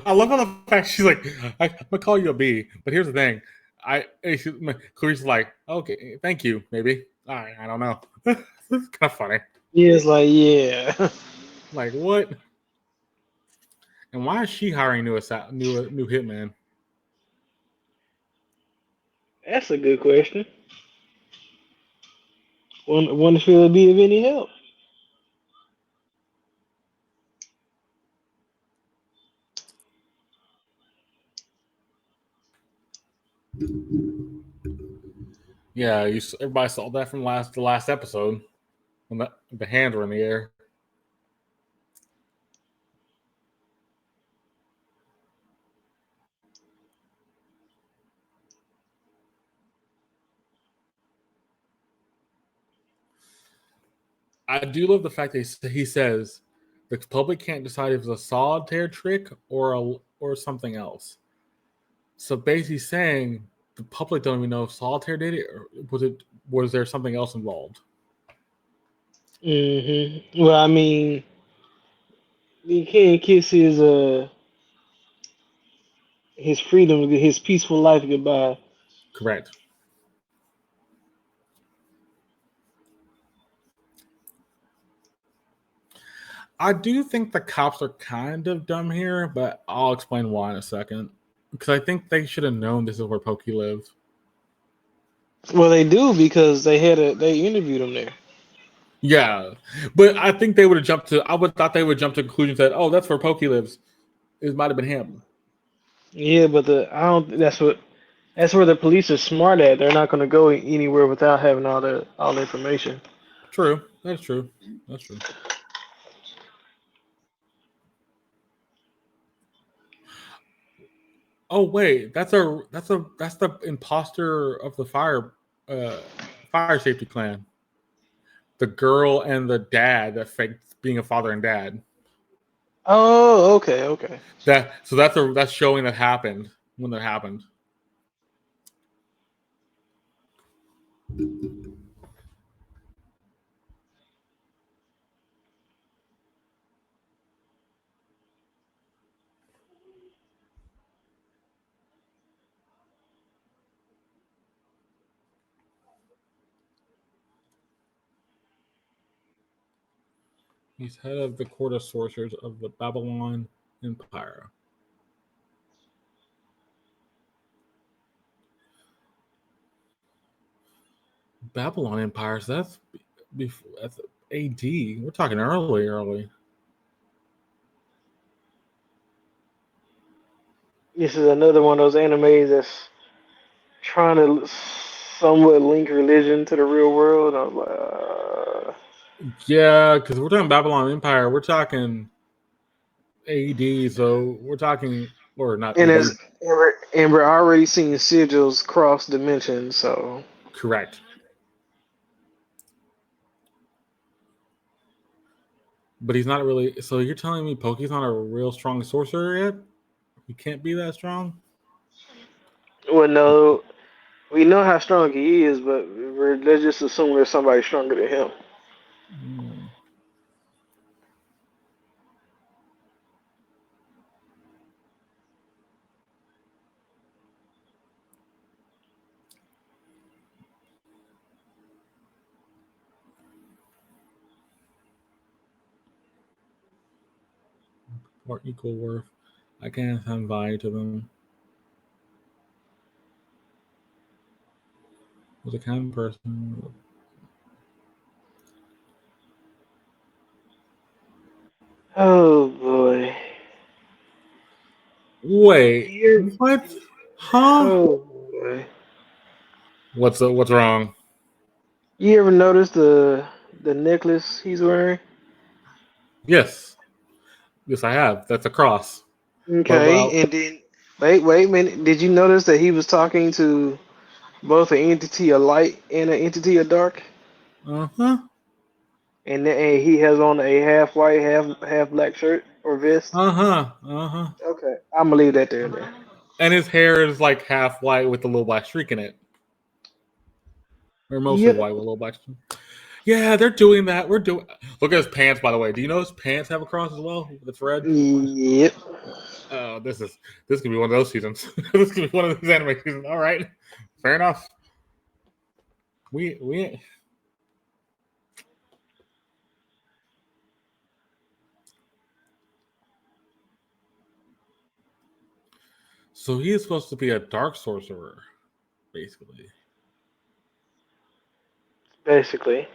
S1: I love how the fact she's like, I'm gonna call you a B, but here's the thing, Clarice is like, okay, thank you, maybe. I don't know. It's kind of funny.
S2: Yeah, it's like, yeah.
S1: Like what? And why is she hiring new hitman?
S2: That's a good question. Wonder if it'll be of any help.
S1: Yeah, everybody saw that from the last episode when the hands were in the air. I do love the fact that he says the public can't decide if it's a solitaire trick or something else. So basically saying the public don't even know if solitaire did it, or was there something else involved?
S2: Well, I mean, he can't kiss his freedom, his peaceful life goodbye.
S1: Correct. I do think the cops are kind of dumb here, but I'll explain why in a second. Because I think they should have known this is where Pokey lives.
S2: Well, they do because they interviewed him there.
S1: Yeah, but I think they would have jumped to. I would thought they would jump to conclusions that that's where Pokey lives. It might have been him.
S2: Yeah, but I don't. That's where the police are smart at. They're not going to go anywhere without having all the information.
S1: True. That's true. That's true. Oh wait, that's the imposter of the uh, fire safety clan. The girl and the dad that faked being a father and dad.
S2: Oh, okay, okay.
S1: That's showing that happened when that happened. He's head of the court of sorcerers of the Babylon Empire. Babylon Empire. So that's AD. We're talking early.
S2: This is another one of those animes that's trying to somewhat link religion to the real world. I was like,
S1: Yeah, because we're talking Babylon Empire. We're talking AD. So we're talking, or not
S2: and
S1: AD.
S2: as and we're already seeing sigils cross dimensions. So
S1: Correct. But he's not really. So you're telling me Pokey's not a real strong sorcerer yet? He can't be that strong.
S2: well, no, we know how strong he is, but let's just assume there's somebody stronger than him.
S1: Mm. Or equal worth. I can't assign value to them. Was a kind person.
S2: Oh boy.
S1: Wait,
S2: Here,
S1: what? Huh?
S2: Oh boy.
S1: What's wrong?
S2: You ever notice the necklace he's wearing?
S1: Yes, yes, I have. That's a cross. But
S2: Okay, and then wait a minute. Did you notice that he was talking to both an entity of light and an entity of dark?
S1: uh huh,
S2: And he has on a half white, half black shirt or vest.
S1: uh huh.
S2: Okay, I'm gonna leave that there. Then.
S1: And his hair is like half white with a little black streak in it, or mostly
S2: Yep.
S1: white with a little black streak. Yeah, they're doing that. We're doing. Look at his pants, by the way. Do you know his pants have a cross as well? That's red.
S2: Yep.
S1: Oh, this could be one of those seasons. This could be one of those anime seasons. All right, fair enough. We So he is supposed to be a dark sorcerer, basically,
S2: Basically.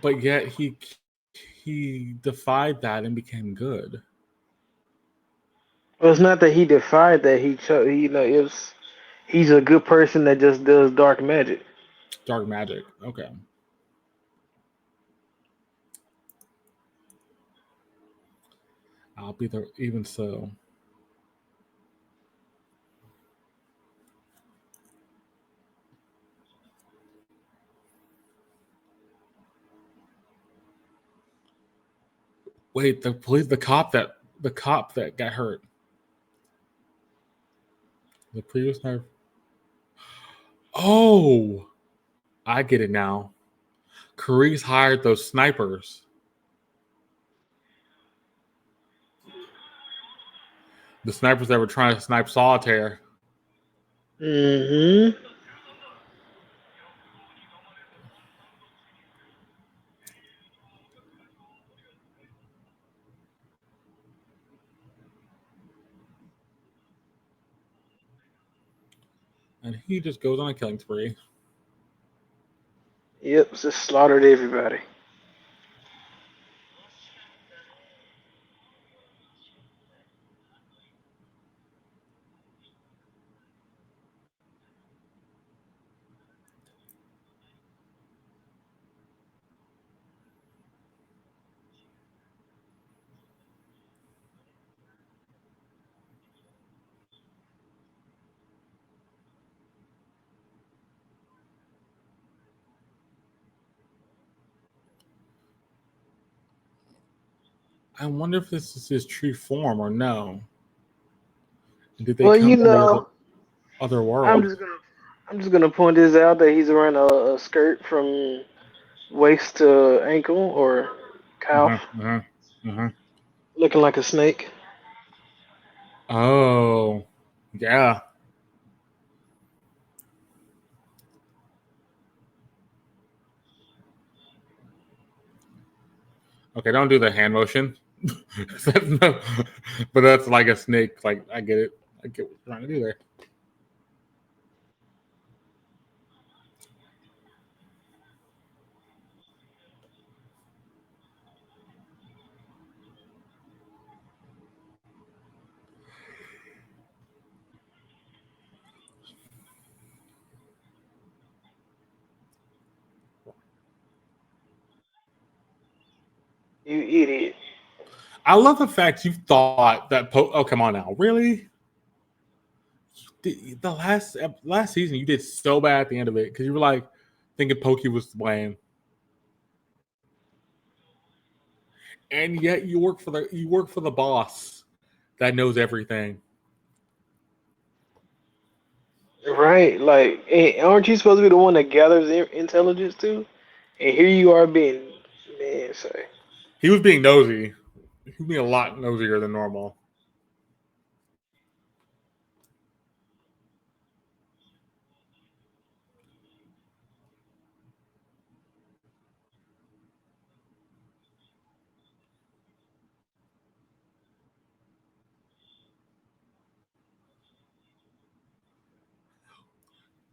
S1: but yet he defied that and became good.
S2: Well, it's not that he defied that he chose. It was he's a good person that just does dark magic.
S1: Dark magic. Okay, I'll be there. Even so, wait. The cop that got hurt. The previous night. Oh, I get it now. Carice hired those snipers. The snipers that were trying to snipe Solitaire.
S2: Mm-hmm.
S1: And he just goes on a killing spree.
S2: Yep. Just slaughtered everybody.
S1: I wonder if this is his true form or no. Did they
S2: Well,
S1: come from the other
S2: I'm
S1: world?
S2: just gonna I'm just gonna point this out that he's wearing a skirt from waist to ankle or calf,
S1: Mm-hmm.
S2: looking like a snake.
S1: Oh, yeah. Okay, don't do the hand motion. No, but that's like a snake. Like I get it. I get what you're trying to do there.
S2: You idiot.
S1: I love the fact you thought that. Oh, come on now, really? The last season you did so bad at the end of it because you were like thinking Pokey was to blame, and yet you work for the boss that knows everything.
S2: Right? Like, aren't you supposed to be the one that gathers intelligence too? And here you are being, man, say.
S1: He was being nosy. He was being a lot nosier than normal.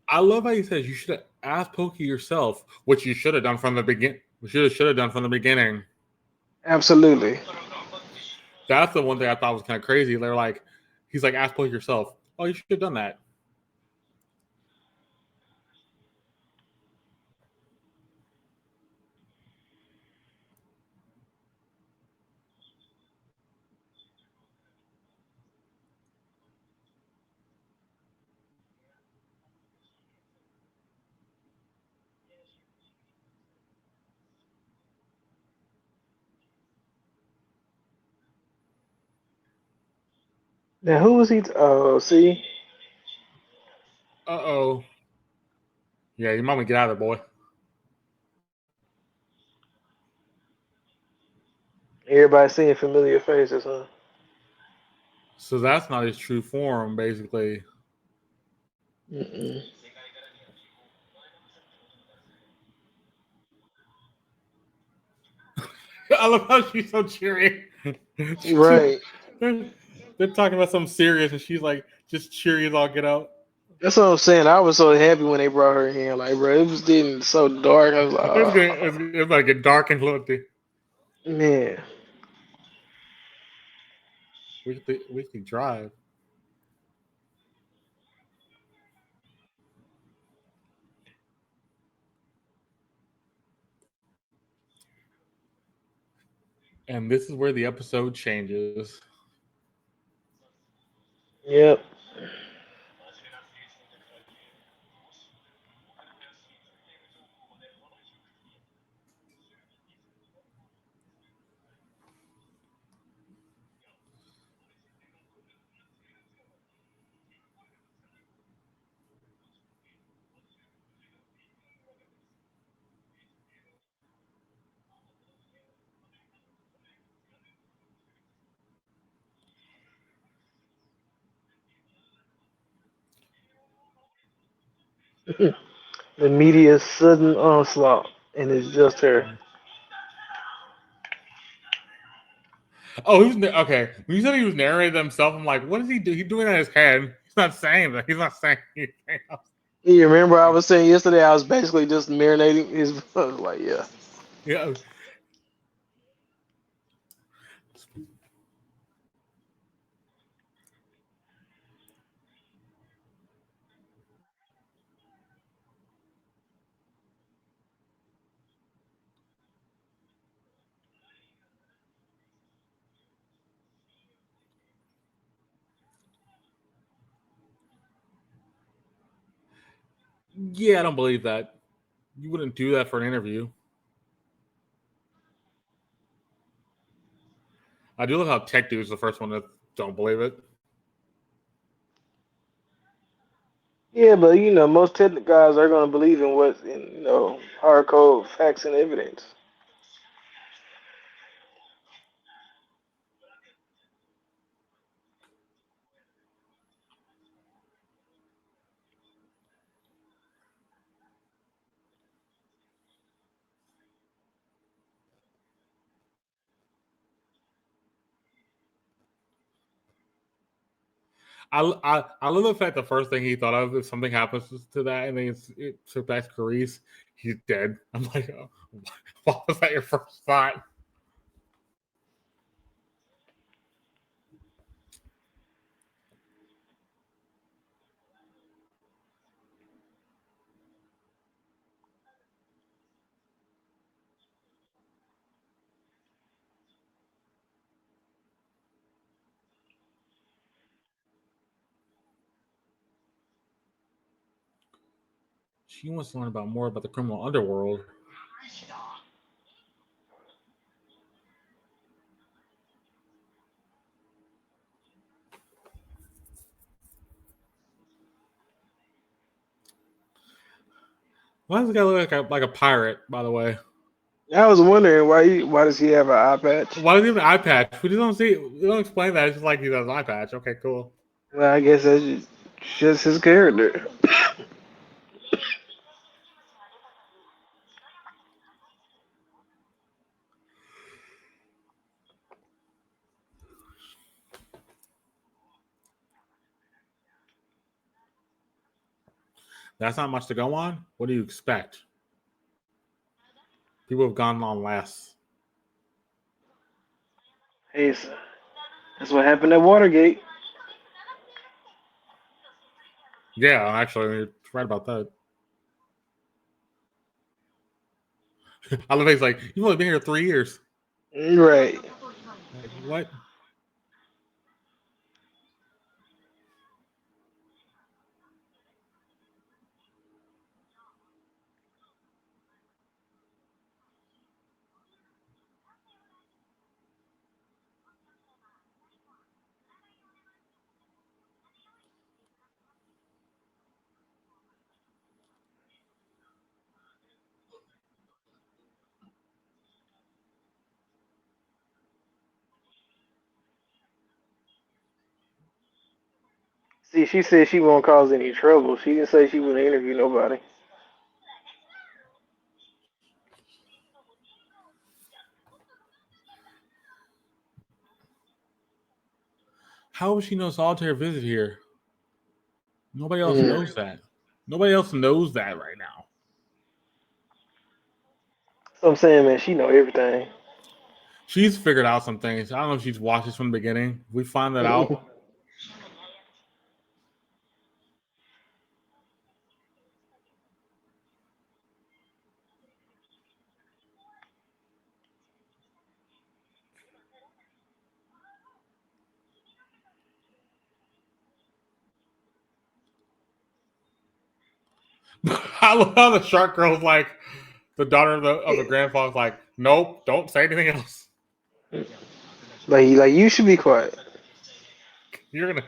S1: I love how he says you should have asked Pokey yourself, which you should have done from the begin. We should have done from the beginning.
S2: Absolutely.
S1: That's the one thing I thought was kind of crazy. They're like, he's like, ask Pokey yourself. Oh, you should have done that.
S2: Now who was he? Oh, see,
S1: Uh-oh. Yeah, your mama get out of there, boy.
S2: everybody seeing familiar faces, huh?
S1: So that's not his true form, basically.
S2: Mm-mm.
S1: I love how she's so cheery.
S2: Right.
S1: they're, they're talking about something serious, and she's like just cheery as all get out.
S2: That's what I'm saying. I was so happy when they brought her in. Like, bro, it was getting so dark. I was like,
S1: It's like get dark and floaty.
S2: man.
S1: We can drive. And this is where the episode changes.
S2: Yep. The media's sudden onslaught, and it's just her.
S1: Oh, okay. When you said he was narrating himself, I'm like, what is he do? He's doing that in his head. He's not saying that. He's not saying anything else.
S2: You remember I was saying yesterday I was basically just marinating his. I was like, yeah.
S1: Yeah. Yeah, I don't believe that. You wouldn't do that for an interview. I do love how Tech Dude's the first one that don't believe it.
S2: Yeah, but most technical guys are gonna believe in what's in hard code facts and evidence.
S1: I love the fact the first thing he thought of if something happens to that and then it surpasses Carice, he's dead. I'm like, oh, why was that your first thought? She wants to learn about more about the criminal underworld. Why does this guy look like a pirate? By the way,
S2: I was wondering why does he have an eye patch?
S1: why does he have an eye patch? We just don't see. We don't explain that. It's just like he has an eye patch. Okay, cool.
S2: Well, I guess that's just his character.
S1: That's not much to go on. What do you expect? People have gone on less.
S2: Hey, so that's what happened at Watergate.
S1: Yeah, actually, you're right about that. I love he's like, you've only been here 3 years.
S2: Right.
S1: Like, what?
S2: See, she said she won't cause any trouble. She didn't say she wouldn't interview nobody.
S1: How would she know solitary visit here? Nobody else
S2: Mm.
S1: knows that. Nobody else knows that right now.
S2: So I'm saying, man, she know everything.
S1: She's figured out some things. I don't know if she's watched this from the beginning. We find that out. I love how the shark girl's like the daughter of the grandfather's like, nope, don't say anything else.
S2: Like you should be quiet.
S1: You're gonna.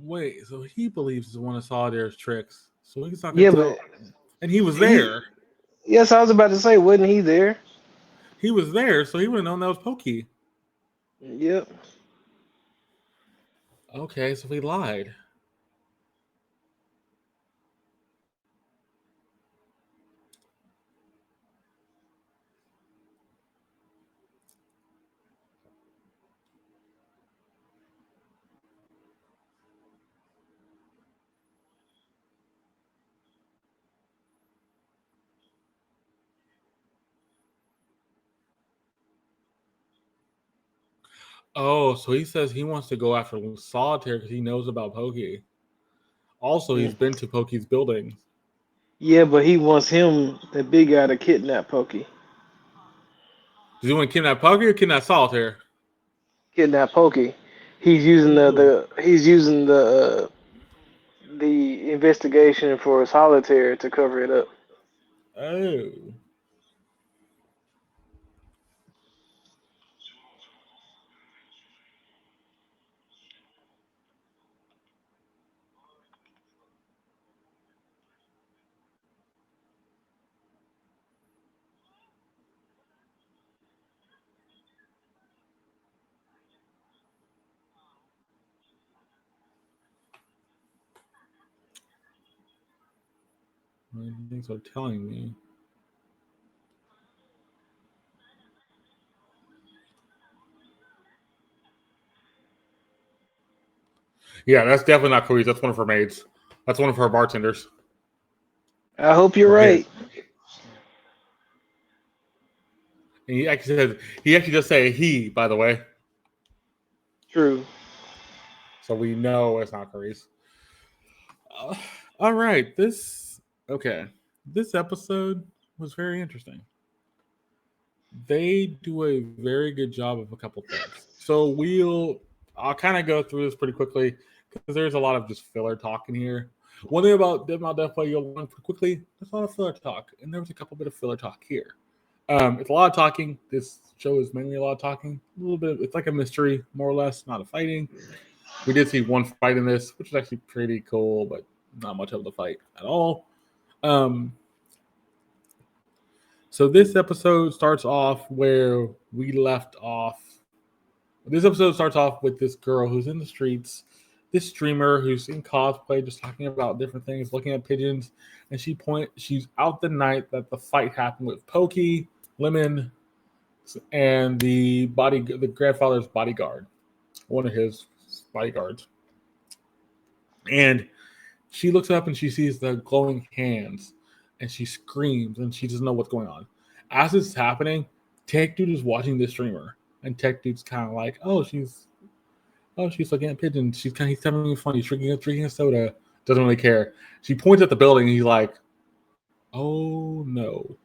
S1: Wait, so he believes it's one of Solidar's tricks. So he's not gonna
S2: Yeah, but
S1: tell. And he was
S2: he.
S1: there.
S2: Yes, I was about to say, wasn't he there?
S1: He was there, so he would have known that was Pokey.
S2: Yep.
S1: Okay, so he lied. Oh, so he says he wants to go after Solitaire because he knows about Pokey. Also, he's been to Pokey's building.
S2: Yeah, but he wants him, the big guy, to kidnap Pokey.
S1: Does he want to kidnap Pokey or kidnap Solitaire?
S2: Kidnap Pokey. He's using
S1: Oh.
S2: the investigation for Solitaire to cover it up.
S1: Oh. Things are telling me. Yeah, that's definitely not Clarice. That's one of her maids. That's one of her bartenders.
S2: I hope you're
S1: Or his.
S2: right.
S1: And he actually does say he, by the way.
S2: True.
S1: So we know it's not Clarice. All right. This episode was very interesting. They do a very good job of a couple things. So I'll kind of go through this pretty quickly because there's a lot of just filler talk in here. One thing about Dead Mount Death Play you'll learn pretty quickly, there's a lot of filler talk, and there was a couple bit of filler talk here. It's a lot of talking. This show is mainly a lot of talking. A little bit, it's like a mystery, more or less, not a fighting. We did see one fight in this, which is actually pretty cool, but not much of the fight at all. Um, so this episode starts off where we left off. This episode starts off with this girl who's in the streets, this streamer who's in cosplay, just talking about different things, looking at pigeons, and she's out the night that the fight happened with Pokey, Lemon, and the grandfather's bodyguard, one of his bodyguards. And she looks up and she sees the glowing hands and she screams and she doesn't know what's going on. As it's happening, Tech Dude is watching this streamer and Tech Dude's kind of like, she's looking at pigeons. He's having fun. He's drinking a soda. Doesn't really care. She points at the building and he's like, oh no.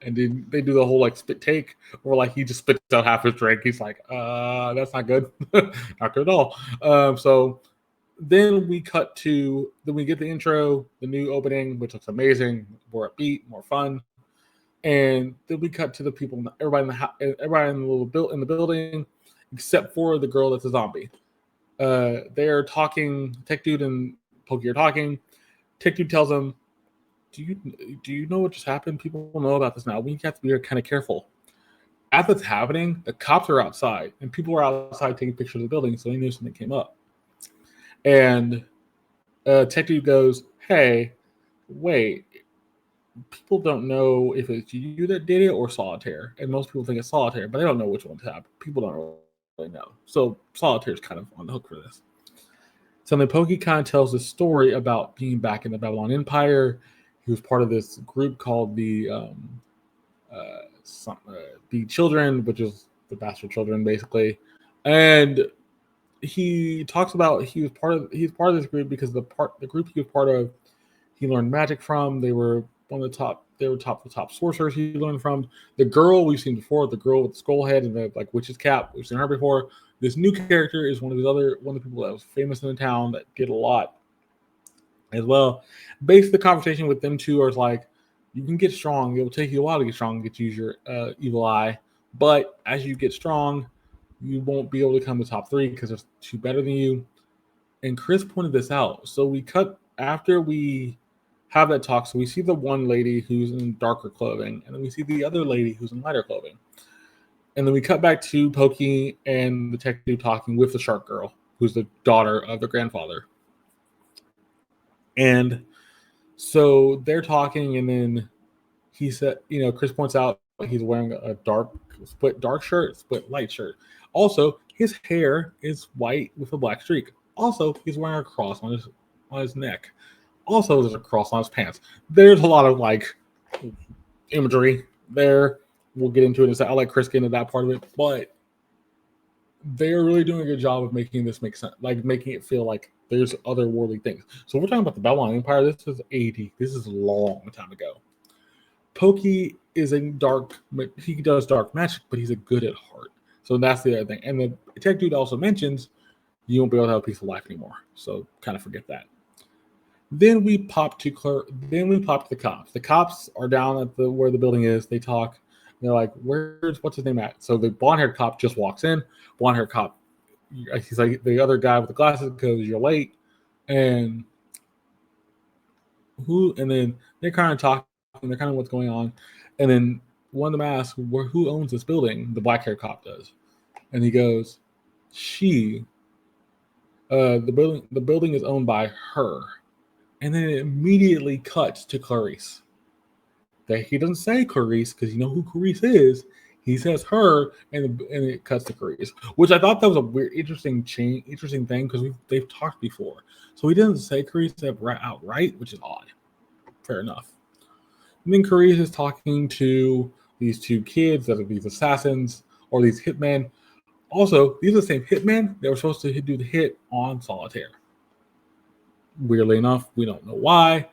S1: And then they do the whole like spit take, where like he just spits out half his drink. He's like, that's not good, not good at all. So then we cut to then we get the intro, the new opening, which looks amazing, more upbeat, more fun. And then we cut to the people, everybody in everybody in the in the building, except for the girl that's a zombie. They're talking. Tech Dude and Pokey are talking. Tech Dude tells them, do you know what just happened? People know about this now. We have to be kind of careful." As it's happening, the cops are outside, and people are outside taking pictures of the building, so they knew something came up. And Tech Dude goes, "Hey, wait. People don't know if it's you that did it or Solitaire, and most people think it's Solitaire, but they don't know which one's happened. People don't really know. So Solitaire's kind of on the hook for this." So then Pokey kind of tells this story about being back in the Babylon Empire. He was part of this group called the Children, which is the Bastard Children, basically. And he talks about he's part of this group because the group he was part of, he learned magic from. They were top sorcerers he learned from. The girl we've seen before, the girl with the skull head and the like witch's cap, we've seen her before. This new character is one of the people that was famous in the town that did a lot as well. Basically, the conversation with them two is like, you can get strong. It will take you a while to get strong, get to use your evil eye. But as you get strong, you won't be able to come to top 3 because there's 2 better than you. And Chris pointed this out. So we cut after we have that talk. So we see the one lady who's in darker clothing, and then we see the other lady who's in lighter clothing. And then we cut back to Pokey and the tech dude talking with the shark girl, who's the daughter of the grandfather. And so they're talking, and then he said, Chris points out he's wearing a split dark shirt, split light shirt. Also, his hair is white with a black streak. Also, he's wearing a cross on his neck. Also, there's a cross on his pants. There's a lot of like imagery there. We'll get into it in a second. I'll let Chris get into that part of it, but they're really doing a good job of making this make sense, like making it feel like there's otherworldly things. So we're talking about the Babylon Empire. This is 80. This is a long time ago. Pokey is he does dark magic, but he's a good at heart. So that's the other thing. And the tech dude also mentions you won't be able to have a peaceful life anymore. So kind of forget that. Then we pop to the cops. The cops are down at where the building is. They talk. They're like, what's his name at? So the blonde-haired cop just walks in. Blonde-haired cop, he's like, the other guy with the glasses goes, "You're late." And then they're kind of talking. They're kind of what's going on. And then one of them asks, who owns this building? The black-haired cop does. And he goes, she. The building is owned by her. And then it immediately cuts to Clarice. That he doesn't say Clarice because you know who Clarice is. He says her, and it cuts to Clarice, which I thought that was a weird, interesting thing because they've talked before. So he doesn't say Clarice outright, which is odd. Fair enough. And then Clarice is talking to these 2 kids that are these assassins or these hitmen. Also, these are the same hitmen that were supposed to do the hit on Solitaire. Weirdly enough, we don't know why.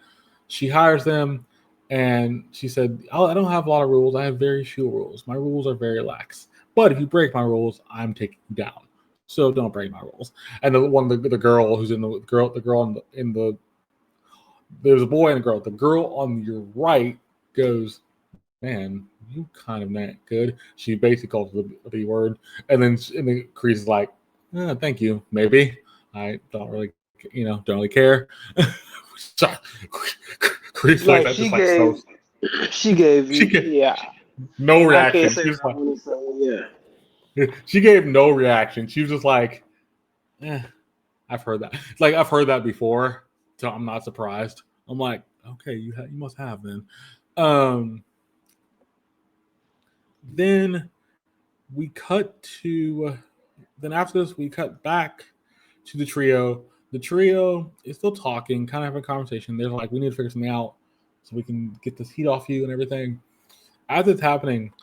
S1: She hires them, and she said, I don't have a lot of rules. I have very few rules. My rules are very lax. But if you break my rules, I'm taking you down. So don't break my rules. And the girl who's in there's a boy and a girl. The girl on your right goes, "Man, you kind of not good." She basically calls the B word. And then Chris is like, "Thank you, maybe. I don't really care." Chris
S2: Like
S1: that
S2: she
S1: just
S2: gave,
S1: so
S2: she gave,
S1: she gave
S2: yeah.
S1: no
S2: I can't
S1: reaction.
S2: say what I want to say. Yeah.
S1: She gave no reaction. She was just like, I've heard that. It's like I've heard that before, so I'm not surprised. I'm like, okay, you must have then. Then we cut to. Then after this, we cut back to the trio. The trio is still talking, kind of having a conversation. They're like, we need to figure something out so we can get this heat off you and everything. As it's happening,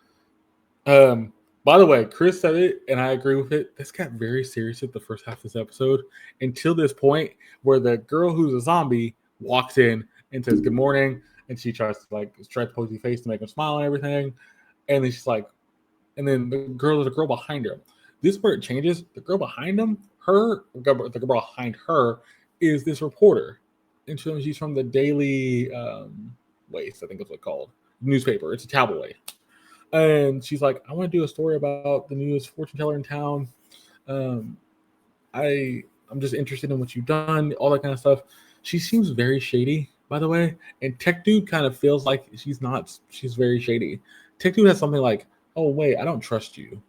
S1: by the way, Chris said it, and I agree with it. This got very serious at the first half of this episode until this point where the girl who's a zombie walks in and says, "Good morning." and she tries to like stretch Pokey's face to make him smile and everything. And then she's like, and then there's a girl behind her. This is where it changes. The girl behind him, the girl behind her is this reporter. And she's from the Daily Waste, I think that's what it's called, newspaper. It's a tabloid. And she's like, I want to do a story about the newest fortune teller in town. Um, I'm just interested in what you've done, all that kind of stuff. She seems very shady, by the way. And Tech Dude kind of feels like she's not. She's very shady. Tech Dude has something like, "Oh wait, I don't trust you,"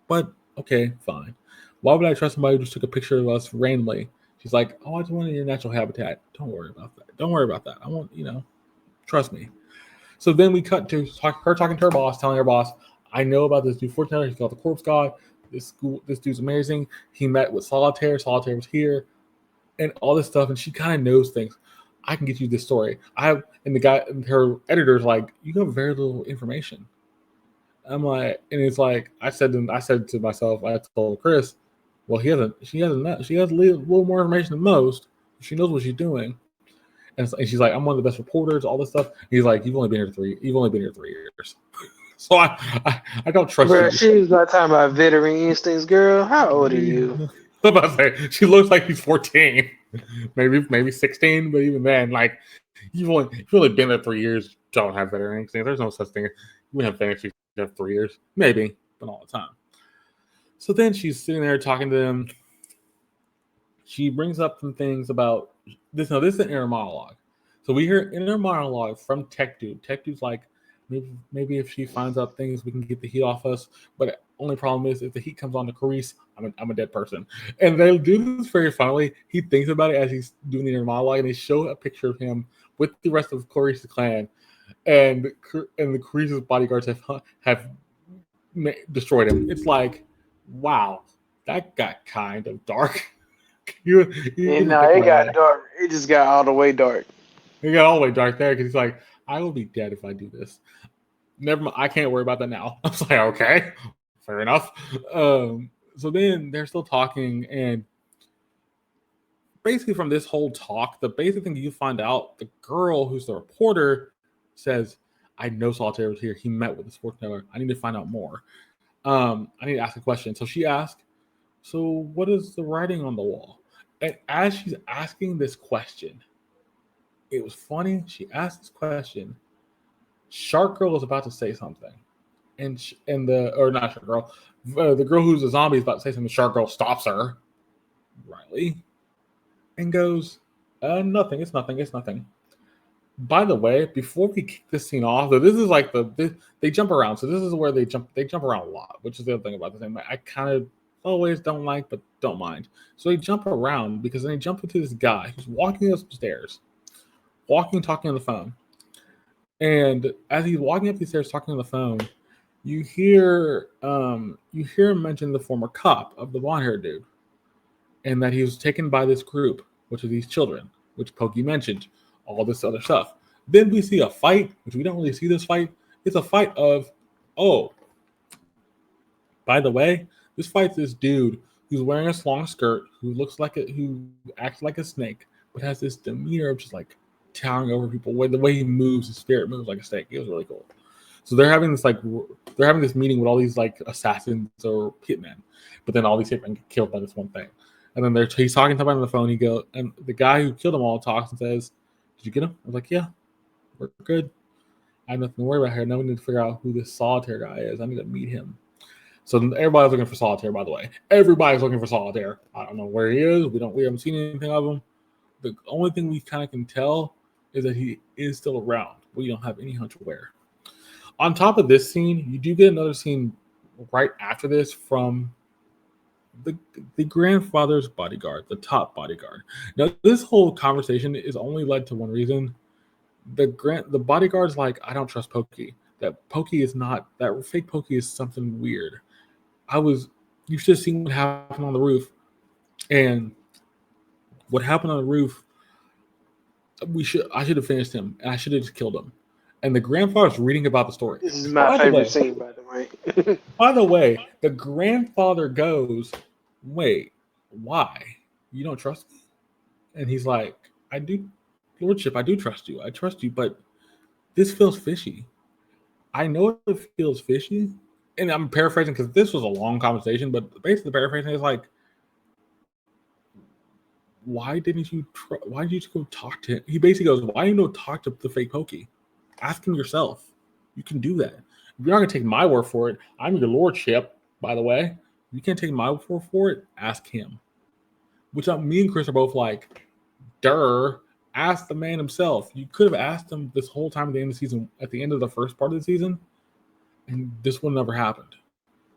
S1: but okay, fine. Why would I trust somebody who just took a picture of us randomly? She's like, "Oh, I just wanted your natural habitat. Don't worry about that. Don't worry about that. I want trust me." So then we cut to her talking to her boss, telling her boss, "I know about this new fortune teller. He's called the Corpse God. This dude's amazing. He met with Solitaire. Solitaire was here, and all this stuff. And she kind of knows things. I can get you this story. And the guy, and her editor's like, you have very little information. I'm like, and it's like, I said to myself, I told Chris, well, she has a little more information than most. She knows what she's doing. And she's like, I'm one of the best reporters, all this stuff. And he's like, you've only been here 3 years. So I don't trust
S2: Bro,
S1: you.
S2: she's not talking about veteran instincts, girl. How old are you?
S1: I'm about to say, she looks like she's 14, maybe 16, but even then, like you've only been there 3 years. Don't have veteran instincts. There's no such thing. You wouldn't have veteran instincts have 3 years, maybe, but all the time. So then she's sitting there talking to them. She brings up some things about this. No, this is an inner monologue. So we hear inner monologue from Tech Dude. Tech Dude's like, maybe if she finds out things, we can get the heat off us. But only problem is if the heat comes on to Carice, I'm a dead person. And they do this very funnily. He thinks about it as he's doing the inner monologue, and they show a picture of him with the rest of Clarice's clan, and the Carice's bodyguards have destroyed him. It's like, wow, that got kind of dark. you
S2: And
S1: didn't
S2: no,
S1: think
S2: it
S1: about
S2: got
S1: that.
S2: dark. It just got all the way dark.
S1: It got all the way dark there because he's like, I will be dead if I do this. Never mind. I can't worry about that now. I was like, okay, fair enough. So then they're still talking, and basically from this whole talk, the basic thing you find out, the girl who's the reporter says, I know Solitaire was here. He met with the sports teller. I need to find out more. I need to ask a question. So she asked, so what is the writing on the wall? And as she's asking this question, it was funny. She asked this question. Shark Girl is about to say something. Not Shark Girl, the girl who's a zombie is about to say something. Shark Girl stops her, Riley, and goes, nothing. It's nothing. It's nothing. By the way, before we kick this scene off, so this is like they jump around. So this is where they jump around a lot, which is the other thing about the thing. I kind of always don't like, but don't mind. So they jump around because then they jump into this guy who's walking upstairs, talking on the phone. And as he's walking up these stairs talking on the phone, you hear him mention the former cop of the blonde-haired dude, and that he was taken by this group, which are these children, which Pokey mentioned, all this other stuff. Then we see a fight, which we don't really see this fight. It's a fight of, oh, by the way, this fight's this dude who's wearing a long skirt, who acts like a snake, but has this demeanor of just like towering over people. The way he moves, his spirit moves like a snake. It was really cool. So they're having this meeting with all these like assassins or hitmen, but then all these hitmen get killed by this one thing. And then he's talking to somebody on the phone. And the guy who killed them all talks and says, "Did you get him?" I was like, "Yeah, we're good. I have nothing to worry about here. Now we need to figure out who this Solitaire guy is. I need to meet him." So everybody's looking for Solitaire, by the way. Everybody's looking for Solitaire. I don't know where he is. We haven't seen anything of him. The only thing we kind of can tell is that he is still around. We don't have any hunch where. On top of this scene, you do get another scene right after this from the grandfather's bodyguard, the top bodyguard. Now, this whole conversation is only led to one reason. The bodyguard's like, I don't trust Pokey. That fake Pokey is something weird. You should have seen what happened on the roof. And what happened on the roof, I should have finished him, and I should have just killed him. And the grandfather's reading about the story.
S2: This is my favorite scene, by the way.
S1: By the way, the grandfather goes, wait, why? You don't trust me? And he's like, I do, Lordship, I do trust you. I trust you, but this feels fishy. I know it feels fishy, and I'm paraphrasing because this was a long conversation, but basically the paraphrasing is like, why didn't you why did you just go talk to him? He basically goes, why didn't you go talk to the fake Pokey? Ask him yourself. You can do that. You're not gonna take my word for it. I'm your lordship, by the way. You can't take my word for it. Ask him. Which me and Chris are both like, Durr, ask the man himself. You could have asked him this whole time at the end of the season, at the end of the first part of the season, and this would never happened.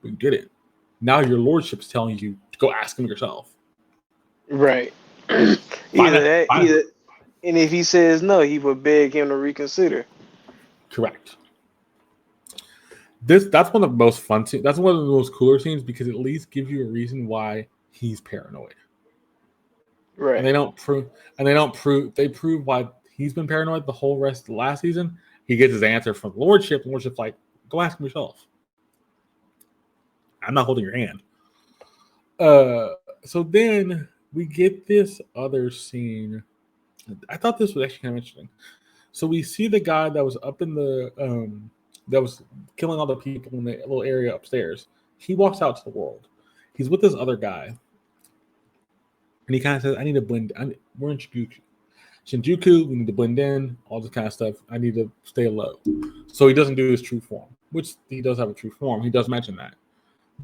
S1: But you did it. Now your lordship's telling you to go ask him yourself.
S2: Right.
S1: Find
S2: Either that,
S1: find
S2: either, and if he says no, he would beg him to reconsider.
S1: correct. That's one of the most fun scenes. That's one of the most cooler scenes because it at least gives you a reason why he's paranoid.
S2: Right.
S1: And they prove why he's been paranoid the whole rest of the last season. He gets his answer from the lordship. The lordship's like, go ask him yourself. I'm not holding your hand. So then we get this other scene. I thought this was actually kind of interesting. So we see the guy that was up in the that was killing all the people in the little area upstairs. He walks out to the world. He's with this other guy, and he kind of says, "I need to blend. We're in Shinjuku. We need to blend in. All this kind of stuff. I need to stay low." So he doesn't do his true form, which he does have a true form. He does mention that.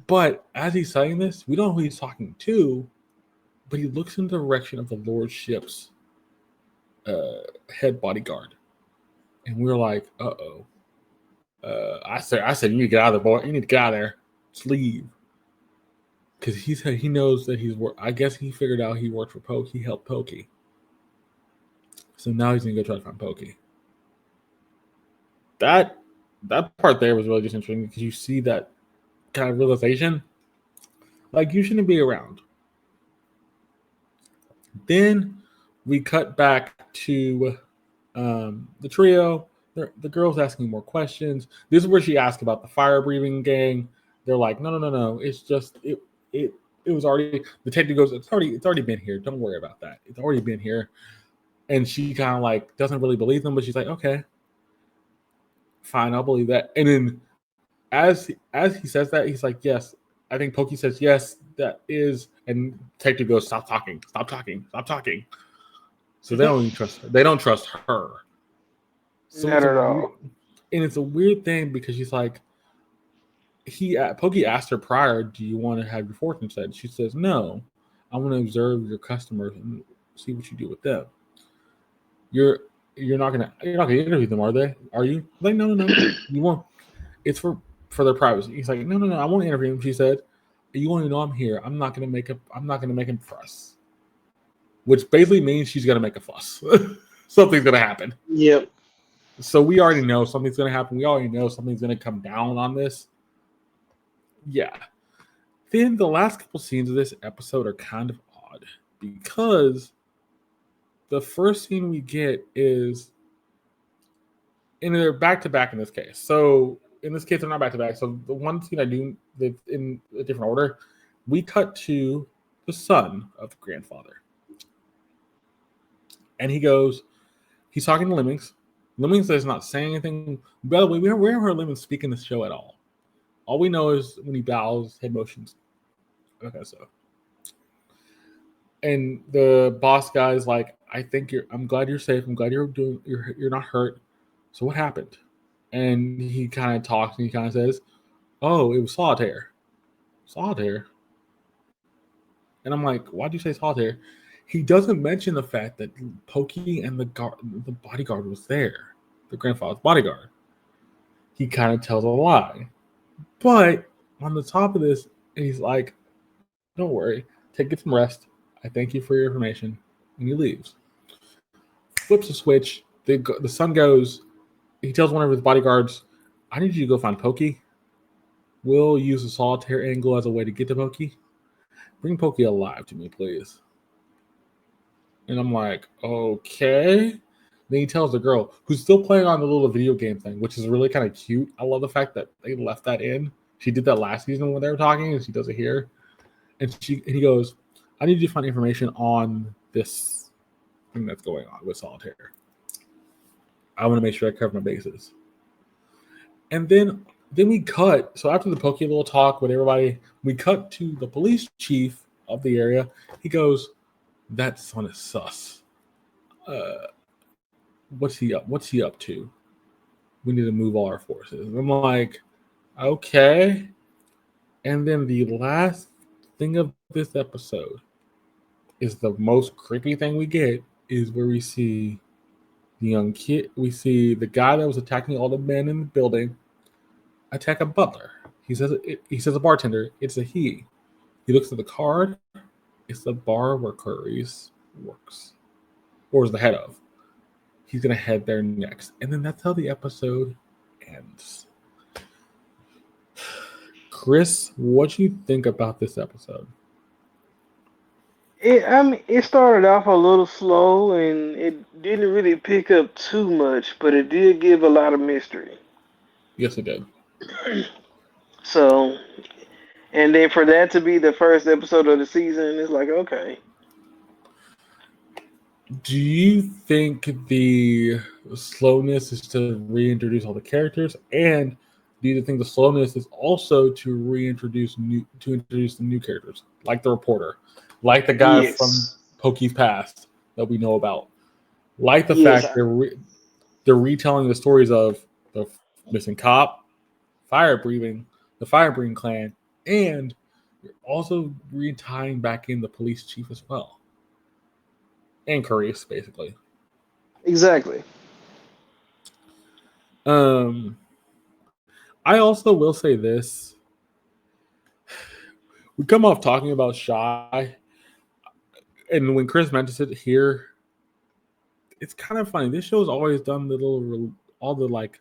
S1: But as he's saying this, we don't know who he's talking to, but he looks in the direction of the lordship's head bodyguard, and we're like, "Uh-oh." I said, you need to get out of there, boy. You need to get out of there. Just leave. Because he knows that I guess he figured out he worked for Poke. He helped Pokey. So now he's going to go try to find Pokey. That part there was really just interesting because you see that kind of realization. Like, you shouldn't be around. Then we cut back to the trio. The girl's asking more questions. This is where she asked about the fire breathing gang. They're like, no. It's just it was already. The detective goes, it's already been here. Don't worry about that. It's already been here. And she kind of like doesn't really believe them, but she's like, okay, fine, I'll believe that. And then as he says that, he's like, yes. I think Pokey says yes. That is, and detective goes, stop talking. So they don't even trust her. They don't trust her. So
S2: Not at all.
S1: it's a weird thing because she's like, Pokey asked her prior, do you want to have your fortune set? She says, no, I want to observe your customers and see what you do with them. You're not gonna interview them, are you? Like, no. You won't. It's for their privacy. He's like, no, I won't interview him. She said, you want to know I'm here. I'm not gonna make him fuss. Which basically means she's gonna make a fuss. Something's gonna happen.
S2: Yep.
S1: So we already know something's gonna happen. We already know something's gonna come down on this. Yeah. Then the last couple scenes of this episode are kind of odd because the first scene we get is, and they're back to back in this case. So in this case, they're not back to back. So the one scene I do in a different order, we cut to the son of the grandfather, and he's talking to Lemmings. Lemmings is not saying anything. By the way, we haven't heard Lemmings speak in this show at all. All we know is when he bows, head motions. Okay, so. And the boss guy is like, I'm glad you're safe. I'm glad you're not hurt. So what happened? And he kind of talks and he kind of says, oh, it was solitaire. Solitaire? And I'm like, why'd you say solitaire? He doesn't mention the fact that Pokey and the bodyguard was there. The grandfather's bodyguard. He kind of tells a lie. But on the top of this, he's like, don't worry. Get some rest. I thank you for your information. And he leaves. Flips a switch. The son goes. He tells one of his bodyguards, I need you to go find Pokey. We'll use the solitaire angle as a way to get to Pokey. Bring Pokey alive to me, please. And I'm like, okay. Then he tells the girl, who's still playing on the little video game thing, which is really kind of cute. I love the fact that they left that in. She did that last season when they were talking, and she does it here. And he goes, I need you to find information on this thing that's going on with solitaire. I want to make sure I cover my bases. And then we cut. So after the Poke little talk with everybody, we cut to the police chief of the area. He goes, "That son is sus. Uh, what's he up? What's he up to? We need to move all our forces." And I'm like, okay. And then the last thing of this episode is the most creepy thing we get is where we see the young kid. We see the guy that was attacking all the men in the building attack a butler. He says a bartender. It's a he. He looks at the card. It's the bar where Curry's works or is the head of. He's gonna head there next, and then that's how the episode ends. Chris, what do you think about this episode?
S2: It started off a little slow and it didn't really pick up too much, but it did give a lot of mystery.
S1: Yes, it did.
S2: So, and then for that to be the first episode of the season, it's like, okay.
S1: Do you think the slowness is to reintroduce all the characters, and do you think the slowness is also to introduce the new characters, like the reporter, like the guy from
S2: Yes.
S1: Pokey's past that we know about, like the
S2: Yes.
S1: fact they're retelling the stories of the missing cop, fire breathing, the fire breathing clan, and you're also retying back in the police chief as well, and Curious, basically.
S2: Exactly.
S1: Um, I also will say this: we come off talking about Shy, and when Chris mentions it here, it's kind of funny. This show's always done all the like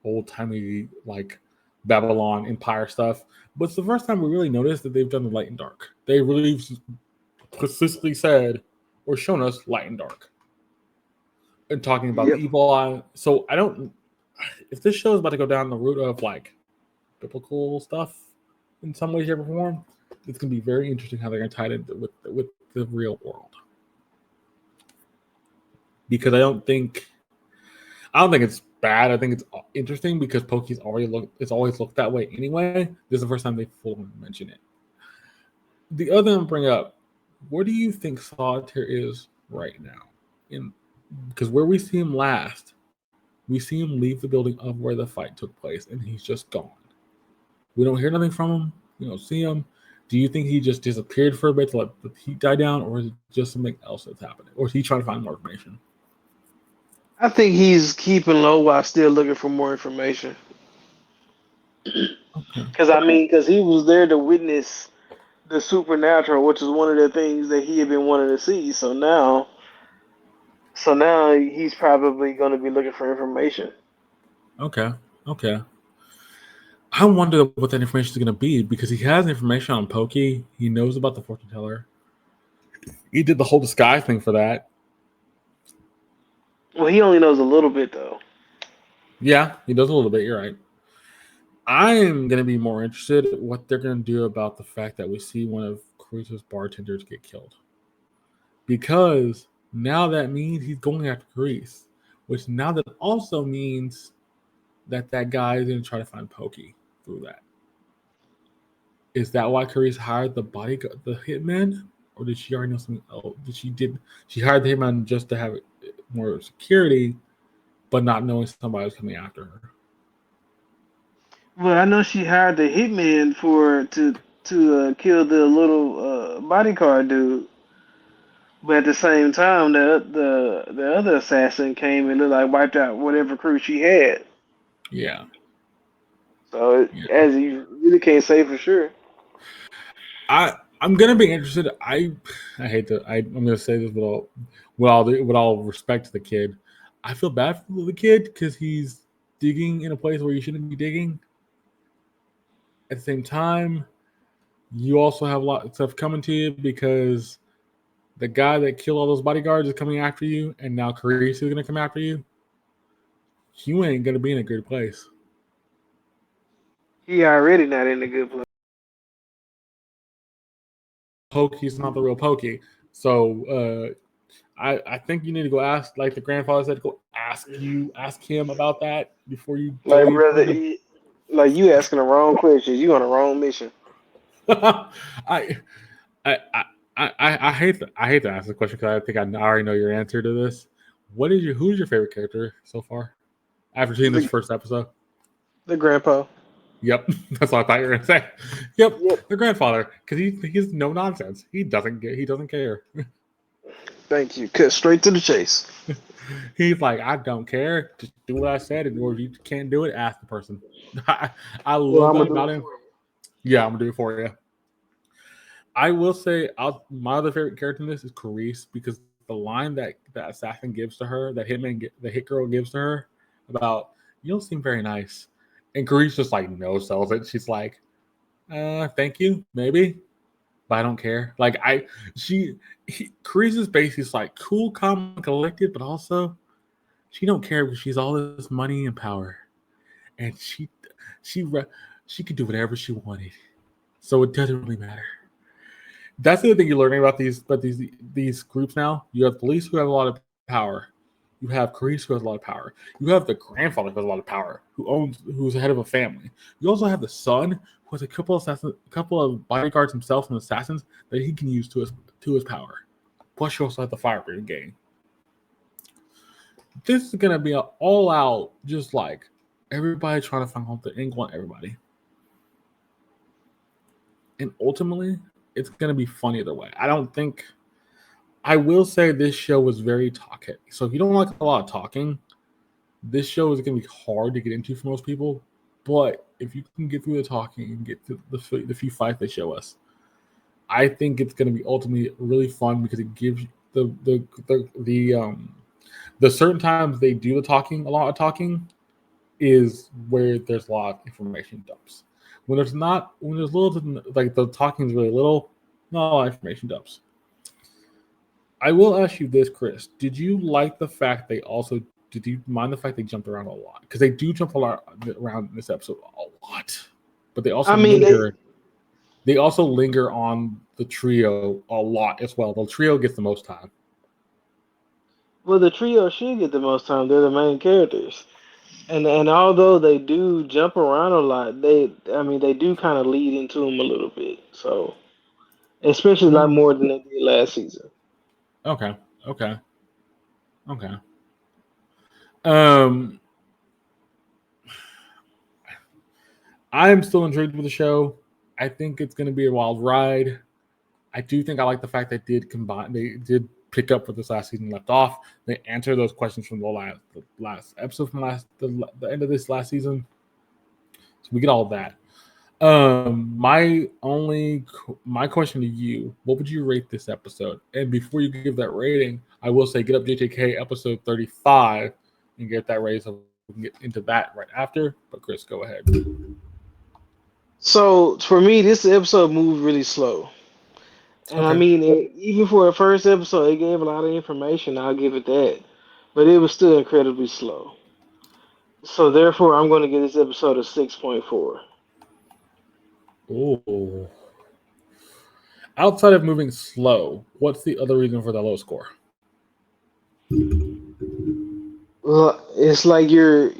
S1: old timey like Babylon Empire stuff, but it's the first time we really noticed that they've done the light and dark. They really consistently said or shown us light and dark and talking about the
S2: Yep.
S1: evil eye. So I don't. If this show is about to go down the route of like biblical stuff in some way, shape, or form, it's going to be very interesting how they're going to tie it in with the real world. Because I don't think it's bad. I think it's interesting because it's always looked that way anyway. This is the first time they fully mention it. The other one bring up, where do you think Solitaire is right now? In because where we see him last, we see him leave the building of where the fight took place, and he's just gone. We don't hear nothing from him. We don't see him. Do you think he just disappeared for a bit to let the heat die down, or is it just something else that's happening? Or is he trying to find more information?
S2: I think he's keeping low while still looking for more information.
S1: Okay.
S2: Because he was there to witness the supernatural, which is one of the things that he had been wanting to see. So now he's probably going to be looking for information.
S1: Okay. Okay. I wonder what that information is going to be because he has information on Pokey. He knows about the fortune teller. He did the whole disguise thing for that.
S2: Well, he only knows a little bit though.
S1: Yeah, he does a little bit. You're right. I'm going to be more interested in what they're going to do about the fact that we see one of Cruz's bartenders get killed. Because now that means he's going after Carice, which now that also means that guy is going to try to find Pokey through that. Is that why Carice hired the bodyguard, the hitman, or did she already know something else? She hired the hitman just to have more security, but not knowing somebody was coming after her?
S2: Well, I know she hired the hitman for to kill the little bodyguard dude, but at the same time, the other assassin came and looked like wiped out whatever crew she had.
S1: Yeah,
S2: So
S1: yeah.
S2: as you really can't say for sure.
S1: I'm gonna be interested. I hate to. I'm gonna say this with all respect to the kid. I feel bad for the kid because he's digging in a place where you shouldn't be digging. At the same time, you also have a lot of stuff coming to you because the guy that killed all those bodyguards is coming after you, and now Carice is gonna come after you. You ain't gonna be in a good place.
S2: He already not in a good place.
S1: Pokey's not the real Pokey. So I think you need to go ask, like the grandfather said, go ask him about that before you
S2: Like,
S1: totally
S2: brother,
S1: approve him?
S2: like you asking the wrong questions. You on the wrong mission.
S1: I, I hate to ask the question because I think I already know your answer to this. Who's your favorite character so far after seeing this
S2: The
S1: first episode?
S2: the grandpa.
S1: Yep, that's what I thought you were gonna say. Yep,
S2: Yep.
S1: the grandfather because he's no nonsense. He doesn't care.
S2: Thank you. Cut straight to the chase.
S1: He's like, I don't care. Just do what I said, and or if you can't do it, ask the person. I
S2: Well,
S1: love
S2: I'm
S1: that
S2: gonna do
S1: about
S2: it
S1: him.
S2: for you.
S1: Yeah, I'm gonna do it for you. I will say, my other favorite character in this is Carice because the line that assassin gives to her, the hit girl gives to her about you don't seem very nice, and Carice just like no sells it. She's like, thank you, maybe, but I don't care. Like Carice is basically like cool, calm, and collected, but also she don't care because she's all this money and power, and she she could do whatever she wanted, so it doesn't really matter. That's the other thing you're learning about these groups now. You have police who have a lot of power. You have Carice who has a lot of power. You have the grandfather who has a lot of power, who's the head of a family. You also have the son who has a couple of bodyguards himself and assassins that he can use to his power. Plus, you also have the fire brigade. This is gonna be an all out, just like everybody trying to find out the angle on everybody. And ultimately, it's gonna be fun either way. I will say this show was very talk heavy. So if you don't like a lot of talking, this show is gonna be hard to get into for most people. But if you can get through the talking and get through the few fights they show us, I think it's gonna be ultimately really fun because it gives you the certain times they do a lot of talking, is where there's a lot of information dumps. When there's little, like the talking is really little, not a lot of information dumps. I will ask you this, Chris. Did you mind the fact they jumped around a lot? Because they do jump a lot around in this episode a lot, but
S2: I mean,
S1: they also linger on the trio a lot as well. The trio gets the most time.
S2: the trio should get the most time. They're the main characters, and although they do jump around a lot, they do kind of lead into them a little bit. So, especially a lot
S1: Mm,
S2: more than they did last season.
S1: okay, okay, okay. Um, I'm still intrigued with the show. I think it's going to be a wild ride. I do think I like the fact they did pick up where this last season left off. They answered those questions from the last episode from the end of this last season. So we get all of that. My question to you: what would you rate this episode? And before you give that rating, I will say get up JJK episode 35 and get that rating so we can get into that right after. But Chris, go ahead.
S2: So for me, this episode moved really slow. And I
S1: Okay.
S2: mean, even for the first episode, it gave a lot of information. I'll give it that, but it was still incredibly slow. So therefore, I'm going to give this episode a 6.4.
S1: Oh. Outside of moving slow, what's the other reason for the low score?
S2: Well, it's like your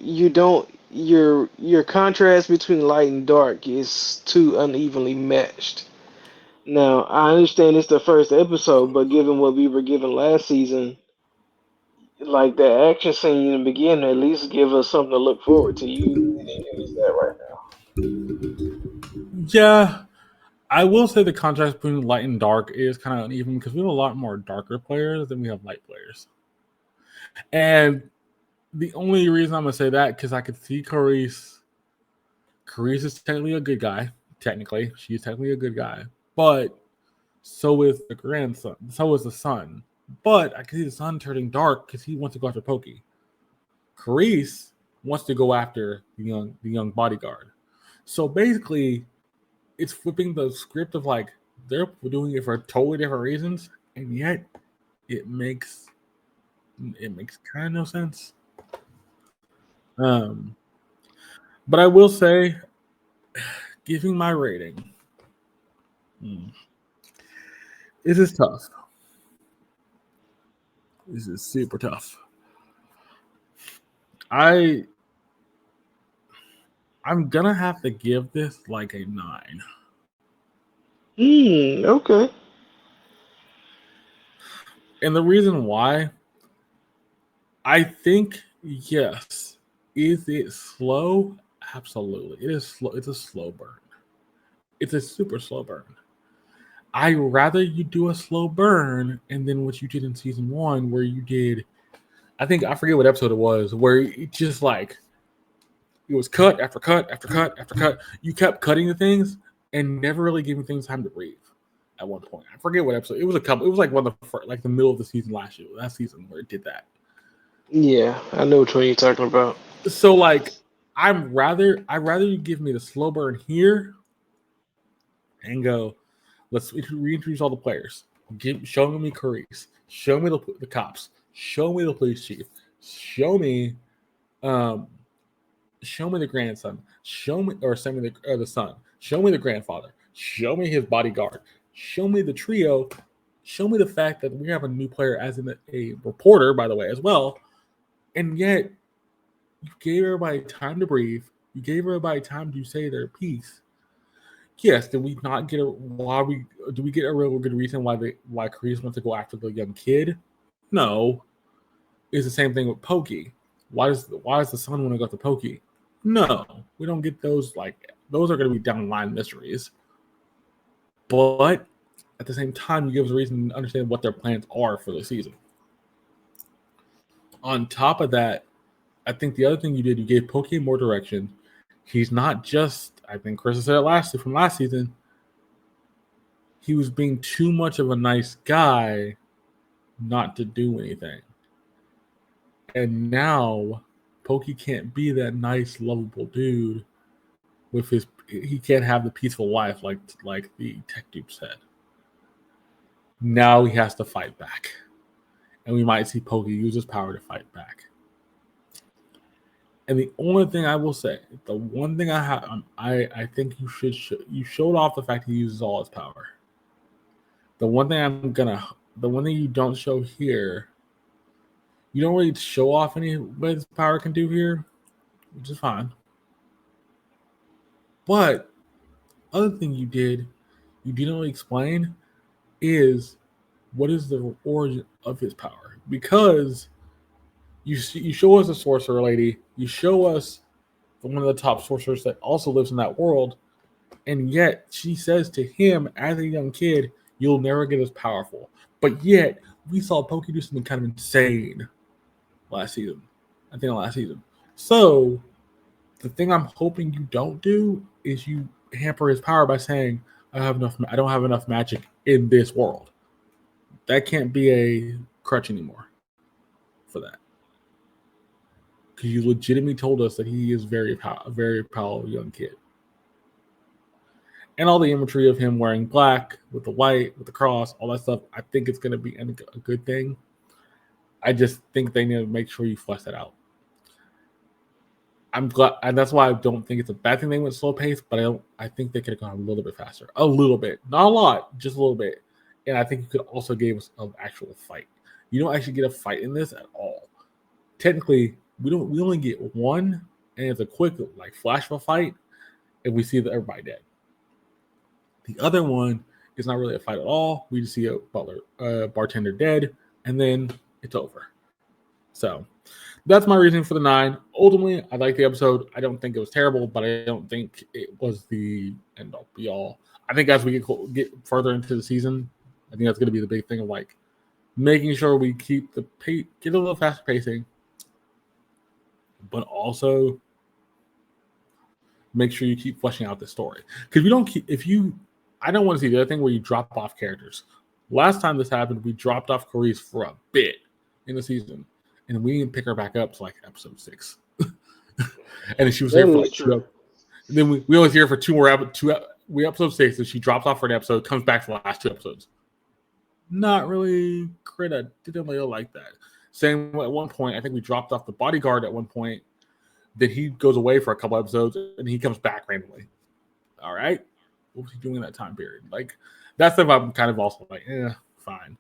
S2: contrast between light and dark is too unevenly matched. Now, I understand it's the first episode, but given what we were given last season, like the action scene in the beginning, at least give us something to look forward to. You didn't give us that right now.
S1: Yeah, I will say the contrast between light and dark is kind of uneven because we have a lot more darker players than we have light players. And the only reason I'm gonna say that because I could see Carice. Carice is technically a good guy. Technically, she's technically a good guy, but so is the grandson. So is the son. But I can see the son turning dark because he wants to go after Pokey. Carice wants to go after the young bodyguard. So basically, it's flipping the script of like they're doing it for totally different reasons, and yet it makes it makes kind of no sense. Um, but I will say, giving my rating, this is tough. This is super tough. I I'm gonna have to give this like a 9.
S2: Okay.
S1: And the reason why, I think, yes. Is it slow? Absolutely. It is slow. It's a slow burn. It's a super slow burn. I'd rather you do a slow burn and then what you did in season 1, where you did, I forget what episode it was, where it just like it was cut after cut after cut after cut. You kept cutting the things and never really giving things time to breathe. At one point, I forget what episode. It was a couple. It was like one of the first, like the middle of the season last season where it did that.
S2: Yeah, I know which one you're talking about.
S1: So like, I'd rather you give me the slow burn here and go. Let's reintroduce all the players. Show me Carice. Show me the cops. Show me the police chief. Show me um, show me the grandson. Show me, or send me the son. Show me the grandfather. Show me his bodyguard. Show me the trio. Show me the fact that we have a new player as in a reporter, by the way, as well. And yet, you gave everybody time to breathe. You gave everybody time to say their piece. Yes, did we not get a why we do we get a real good reason why Carice wants to go after the young kid? No. It's the same thing with Pokey. Why does the son want to go to Pokey? No, we don't get those. Like, those are going to be down the line mysteries. But at the same time, you give us a reason to understand what their plans are for the season. On top of that, I think the other thing you did, you gave Pokey more direction. He's not just, I think Chris said it from last season, he was being too much of a nice guy not to do anything. And now Pokey can't be that nice, lovable dude with he can't have the peaceful life like the tech dude said. Now he has to fight back. And we might see Pokey use his power to fight back. And the only thing I will say, the one thing I think you showed off the fact he uses all his power. The one thing you don't show here, you don't really show off any what his power can do here, which is fine. But other thing you didn't really explain is what is the origin of his power, because you show us a sorcerer lady, you show us one of the top sorcerers that also lives in that world, and yet she says to him as a young kid, "You'll never get as powerful." But yet we saw Pokey do something kind of insane last season. So the thing I'm hoping you don't do is you hamper his power by saying, I don't have enough magic in this world. That can't be a crutch anymore for that. Because you legitimately told us that he is a very powerful young kid. And all the imagery of him wearing black with the white, with the cross, all that stuff, I think it's going to be a good thing. I just think they need to make sure you flesh that out. I'm glad, and that's why I don't think it's a bad thing they went slow pace, but I think they could have gone a little bit faster. A little bit. Not a lot, just a little bit. And I think you could also give us an actual fight. You don't actually get a fight in this at all. Technically, we only get one, and it's a quick like flash of a fight, and we see that everybody dead. The other one is not really a fight at all. We just see a bartender dead, and then it's over. So that's my reasoning for the 9. Ultimately, I like the episode. I don't think it was terrible, but I don't think it was the end all be all. I think as we get further into the season, I think that's going to be the big thing of like making sure we keep get a little faster pacing, but also make sure you keep fleshing out the story. Because I don't want to see the other thing where you drop off characters. Last time this happened, we dropped off Carice for a bit in the season, and we didn't pick her back up to like episode 6. And then she was there for like 2. And then we only see her for 2 more we episode 6, and she drops off for an episode, comes back for the last 2 episodes. Not really great. I didn't really like that. Same at one point, I think we dropped off the bodyguard at one point. Then he goes away for a couple episodes, and he comes back randomly. All right, what was he doing in that time period? Like, that's stuff I'm kind of also like, fine.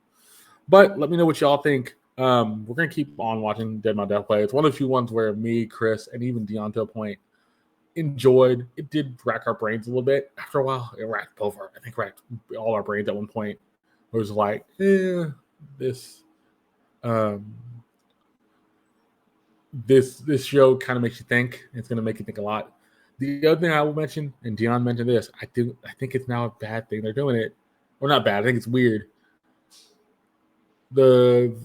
S1: But let me know what y'all think. We're gonna keep on watching Dead My Death Play. It's one of the few ones where me, Chris, and even Dion to a point enjoyed. It did rack our brains a little bit. After a while, it racked all our brains at one point. It was like, this um this show kind of makes you think. It's gonna make you think a lot. The other thing I will mention, and Dion mentioned this, I think it's now a bad thing they're doing it. Or not bad, I think it's weird. The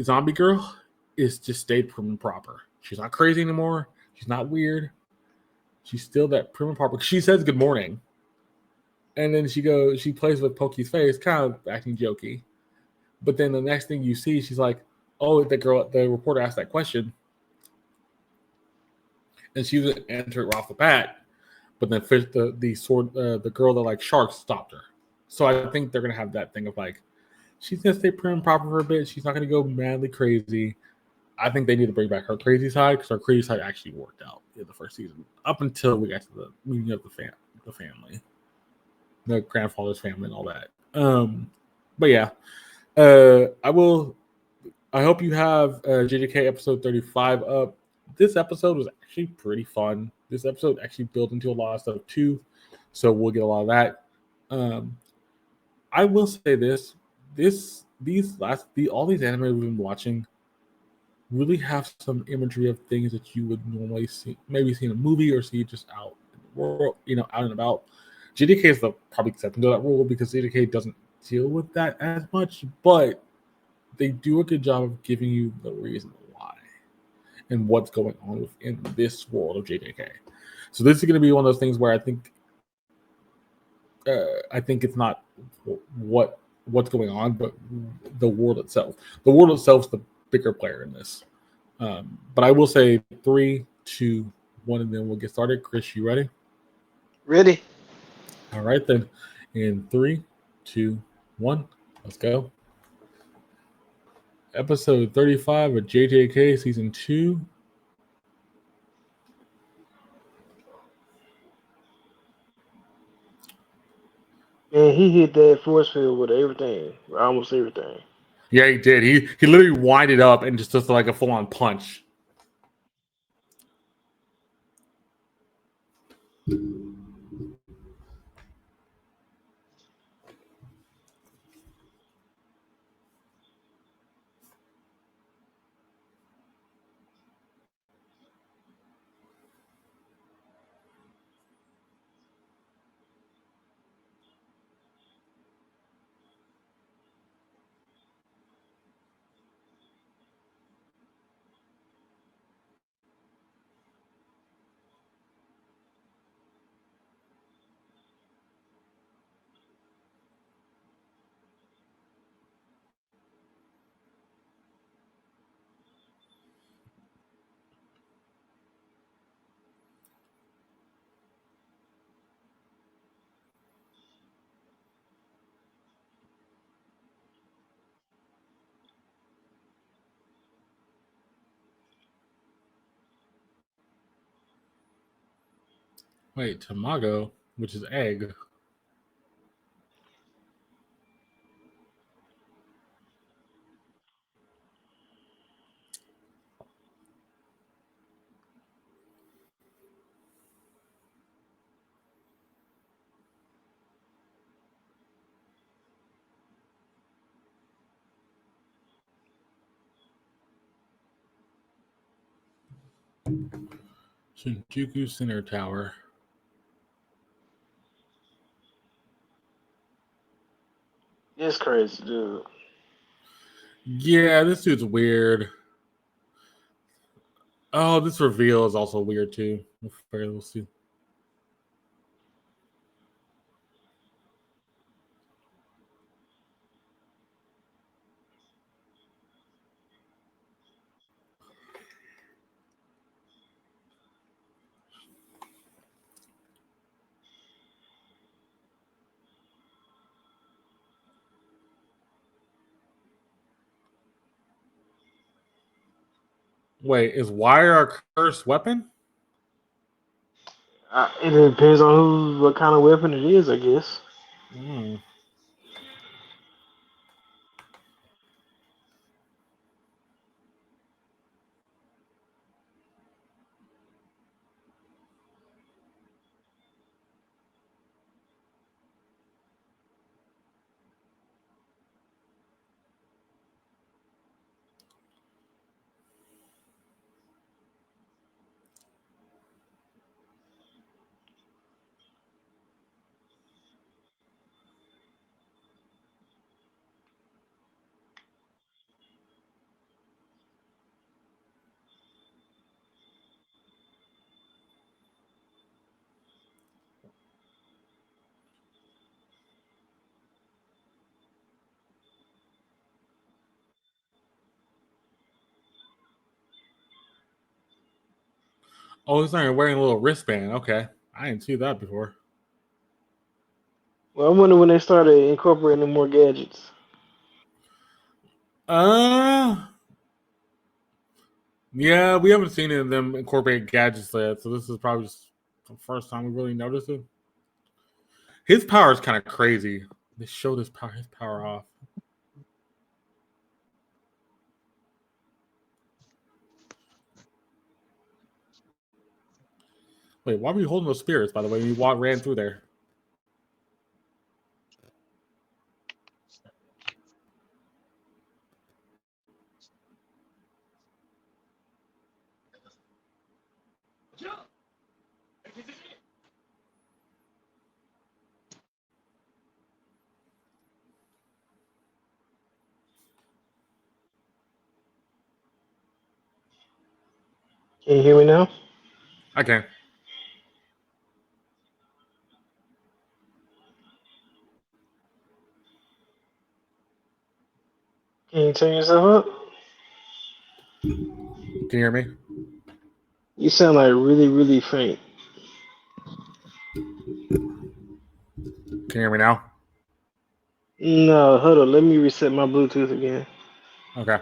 S1: zombie girl is just stayed prim and proper. She's not crazy anymore. She's not weird. She's still that prim and proper. She says good morning. And then she plays with Pokey's face, kind of acting jokey. But then the next thing you see, she's like, oh, the reporter asked that question. And she was answer it off the bat. But then the girl that likes sharks stopped her. So I think they're going to have that thing of like, she's going to stay prim and proper for a bit. She's not going to go madly crazy. I think they need to bring back her crazy side because her crazy side actually worked out in the first season up until we got to the meeting of the family, the grandfather's family, and all that. But yeah, I hope you have JJK episode 35 up. This episode was actually pretty fun. This episode actually built into a lot of stuff too, so we'll get a lot of that. I will say this: all these anime we've been watching really have some imagery of things that you would normally see, maybe see in a movie or see just out in the world, out and about. JDK is the probably exception to that rule because JDK doesn't deal with that as much, but they do a good job of giving you the reason why and what's going on within this world of JJK. So this is going to be one of those things where I think it's not what's going on, but the world itself. The world itself is the bigger player in this. But I will say 3, 2, 1, and then we'll get started. Chris, you ready?
S2: Ready.
S1: All right, then. In 3, 2, 1, let's go. Episode 35 of JJK Season 2.
S2: And he hit that force field with everything, almost everything.
S1: Yeah, he did. He literally winded up and just like a full-on punch. Wait, tamago, which is egg. Shinjuku Center Tower.
S2: It's crazy, dude.
S1: Yeah, this dude's weird. Oh, this reveal is also weird too. We'll see. Wait, is wire a cursed weapon?
S2: It depends on what kind of weapon it is, I guess.
S1: Mm. Oh, he's not wearing a little wristband. Okay, I didn't see that before.
S2: Well, I wonder when they started incorporating more gadgets.
S1: Uh, yeah, we haven't seen them incorporate gadgets yet, so this is probably just the first time we really noticed it. His power is kind of crazy. They showed his power off. Wait, why were you holding those spirits? By the way, when you ran through there.
S2: Can you hear me now?
S1: Okay,
S2: Can you turn yourself up?
S1: can you hear me?
S2: You sound like really, really faint.
S1: Can you hear me now?
S2: No, hold on. Let me reset my Bluetooth again.
S1: Okay.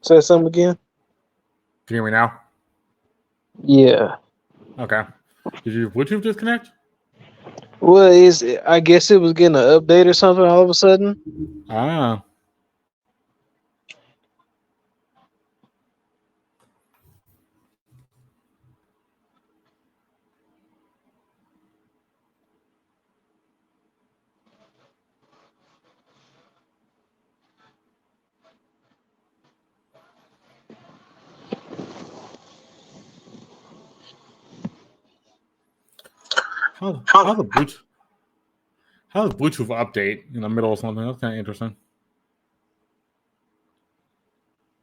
S2: Say something again.
S1: Can you hear me now?
S2: Yeah.
S1: Okay. Did your Bluetooth disconnect?
S2: Well, I guess it was getting an update or something all of a sudden.
S1: Ah. How the Bluetooth how does Bluetooth update in the middle of something? That's kind of interesting.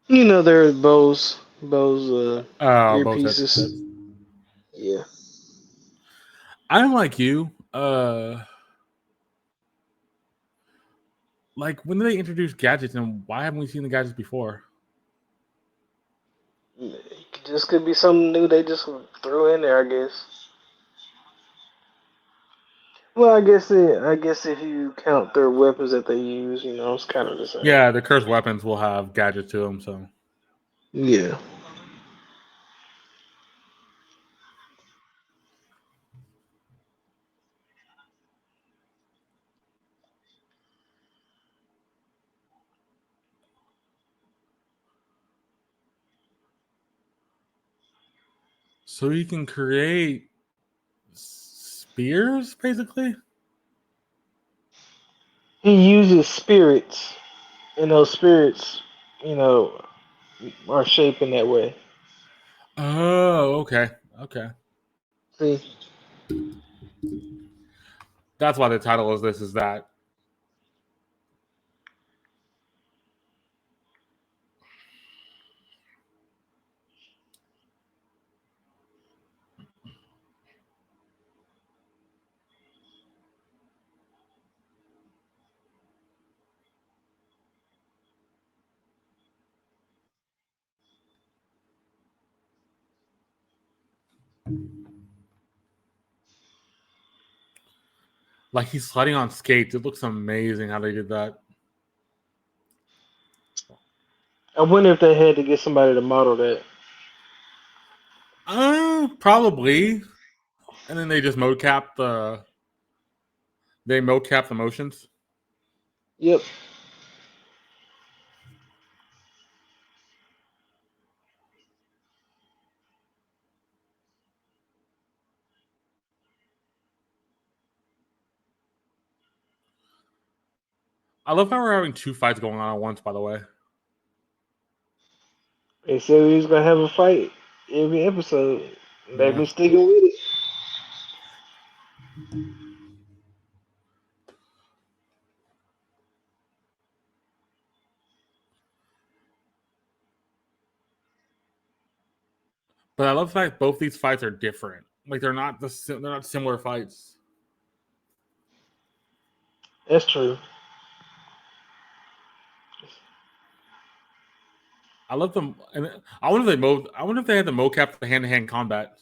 S2: You know, they're Bose
S1: Oh, both
S2: earpieces.
S1: headsets.
S2: Yeah.
S1: I'm like you. Like when did they introduce gadgets and why haven't we seen the gadgets before?
S2: Just could be something new they just threw in there, I guess. Well, I guess if you count their weapons that they use, you know, it's kind of the same.
S1: Yeah, the cursed weapons will have gadgets to them, so
S2: Yeah.
S1: you can create spears basically.
S2: He uses spirits, and those spirits, you know, are shaped in that way.
S1: Oh, okay, okay.
S2: See,
S1: That's why the title is this. Is that like he's sliding on skates? It looks amazing how they did that.
S2: I wonder if they had to get somebody to model that.
S1: Probably. And then they mocap the motions.
S2: Yep.
S1: I love how we're having two fights going on at once. By the way,
S2: They said we was gonna have a fight every episode. They've
S1: yeah.
S2: been sticking with it.
S1: But I love the fact both these fights are different. Like they're not similar fights.
S2: That's true.
S1: I love them, and I wonder if they had the mocap for hand to hand combat.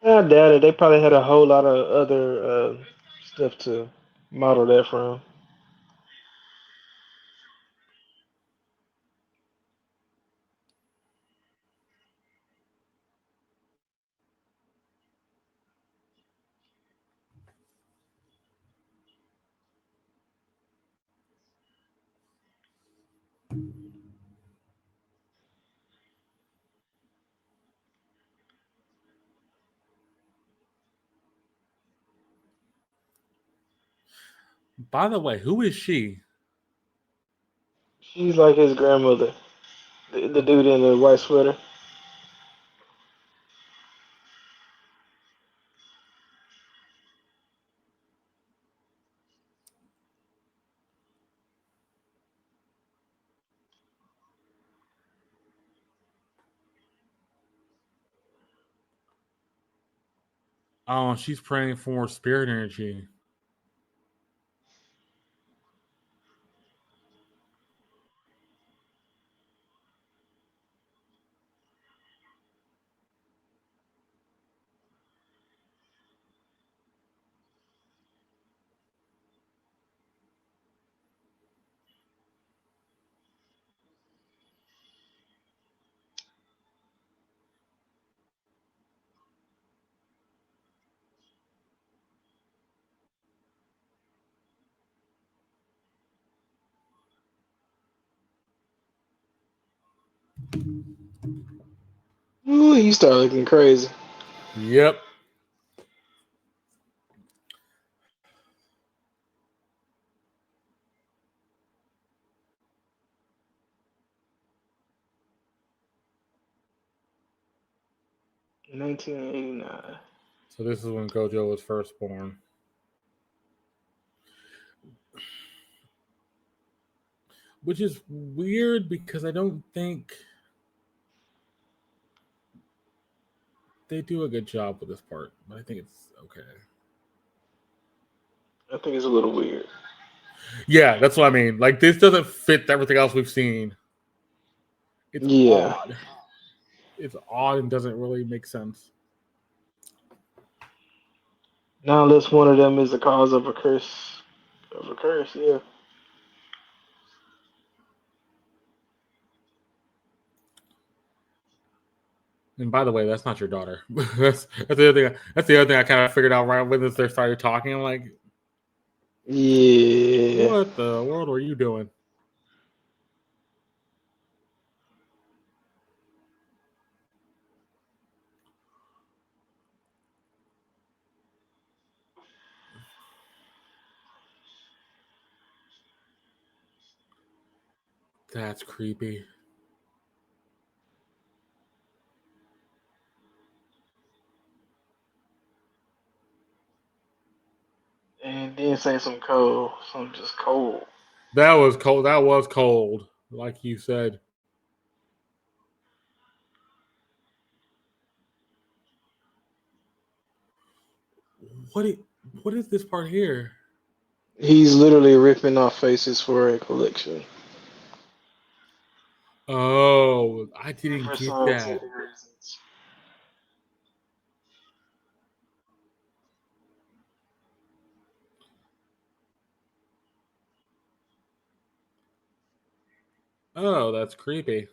S2: I doubt it. They probably had a whole lot of other stuff to model that from.
S1: By the way, who is she?
S2: She's like his grandmother, the
S1: Okay.
S2: dude in the white sweater.
S1: Oh, she's praying for more spirit energy.
S2: Ooh, you start looking crazy.
S1: Yep.
S2: In 1989.
S1: So this is when Gojo was first born. Which is weird because I don't think they do a good job with this part, but I think it's okay.
S2: I think it's a little weird.
S1: Yeah, that's what I mean. Like this doesn't fit everything else we've seen. It's
S2: Yeah.
S1: odd. It's odd and doesn't really make sense.
S2: Now, unless one of them is the cause of a curse. Of a curse, yeah.
S1: And by the way, that's not your daughter. That's the other thing. That's the other thing I kind of figured out right when they started talking. I'm like,
S2: Yeah.
S1: what the world are you doing? That's creepy.
S2: And then say some cold. Some just cold.
S1: That was cold. That was cold, like you said. What? What is this part here?
S2: He's literally ripping off faces for a collection.
S1: Oh, I didn't
S2: For
S1: get
S2: scientific
S1: that.
S2: reasons.
S1: Oh, that's creepy.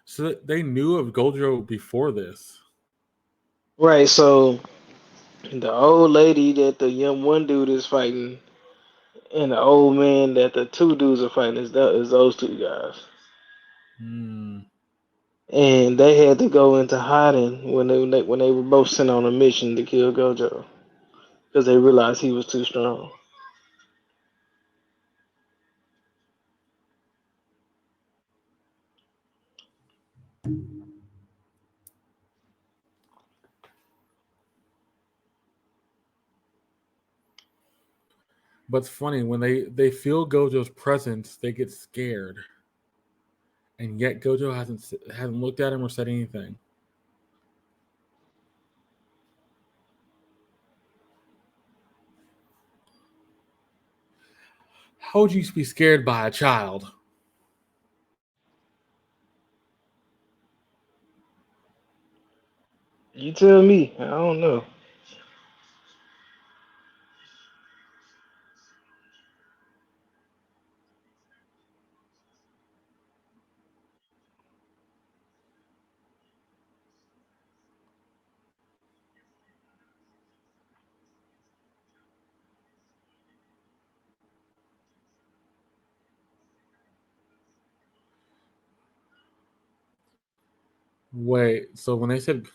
S1: So they knew of Goldro before this.
S2: Right, so the old lady that the young one dude is fighting and the old man that the two dudes are fighting is those two guys.
S1: Hmm.
S2: and they had to go into hiding when they were both sent on a mission to kill Gojo because they realized he was too strong.
S1: But it's funny when they feel Gojo's presence, they get scared, and yet Gojo hasn't looked at him or said anything. How would you be scared by a child?
S2: You tell me. I don't know.
S1: Wait, so when they said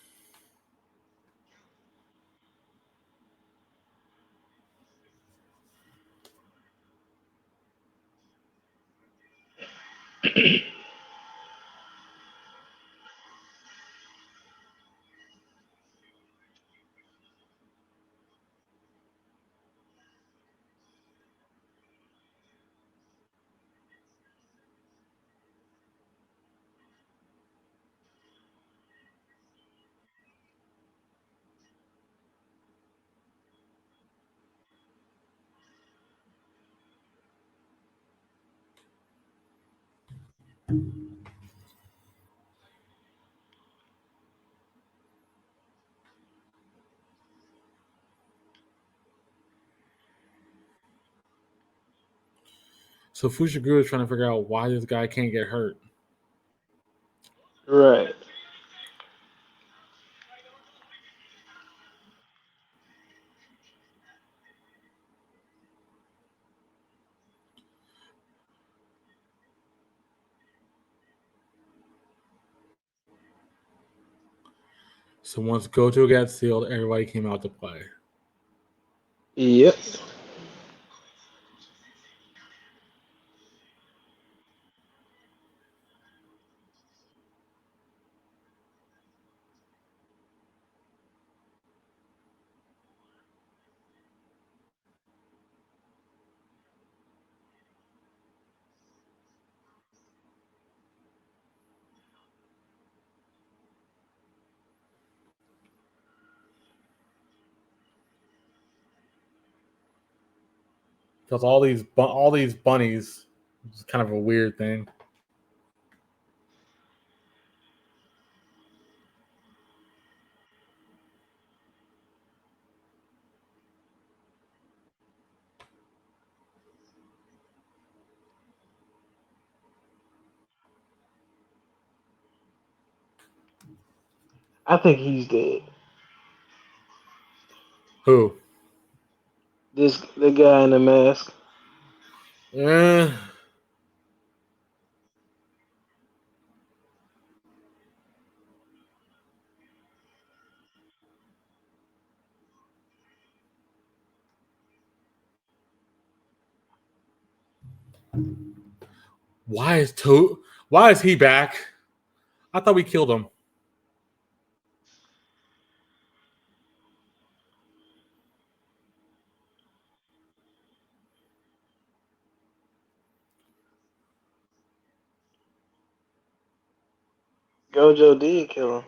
S1: so Fushiguro is trying to figure out why this guy can't get hurt.
S2: Right.
S1: So once Gojo got sealed, everybody came out to play.
S2: Yep.
S1: Because all these bunnies, it's kind of a weird thing.
S2: I think he's dead.
S1: Who?
S2: The guy in the mask.
S1: Eh, why is To? Why is he back? I thought we killed him.
S2: Gojo did kill him.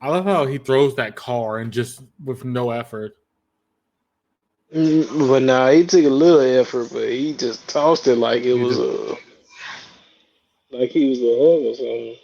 S1: I love how he throws that car and just with no effort.
S2: But nah, he took a little effort, but he just tossed it like it
S1: He
S2: was
S1: just
S2: like he was a hug or something.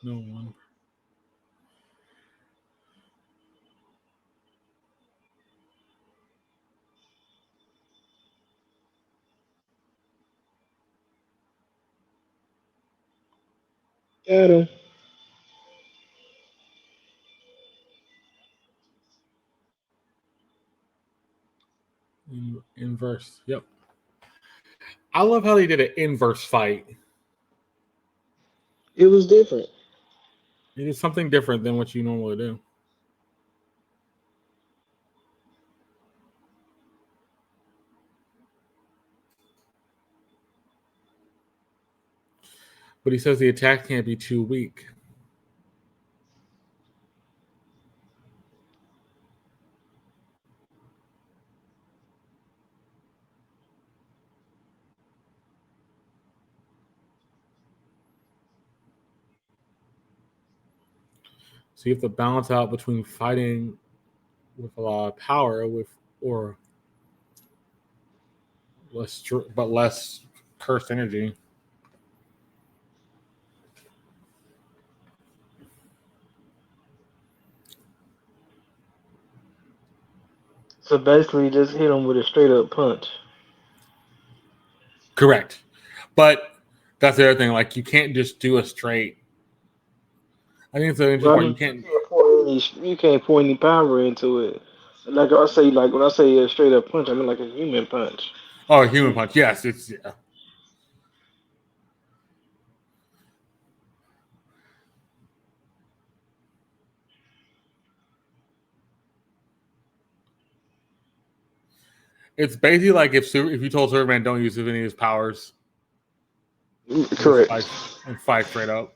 S1: no one.
S2: Got him.
S1: Inverse. Yep. I love how they did an inverse fight.
S2: It was different.
S1: It is something different than what you normally do. But he says the attack can't be too weak. So you have to balance out between fighting with a lot of power with or less cursed energy.
S2: So basically, just hit him with a straight up punch.
S1: Correct. But that's the other thing. Like you can't just do a straight. I think it's an interesting
S2: Well, I
S1: part.
S2: mean,
S1: You can't.
S2: you can't pour any power into it. Like I say, like when I say a straight up punch, I mean like a human punch.
S1: Oh, a human punch. Yes, it's yeah. It's basically like if you told Superman don't use any of his powers, and just
S2: Correct.
S1: fight straight up.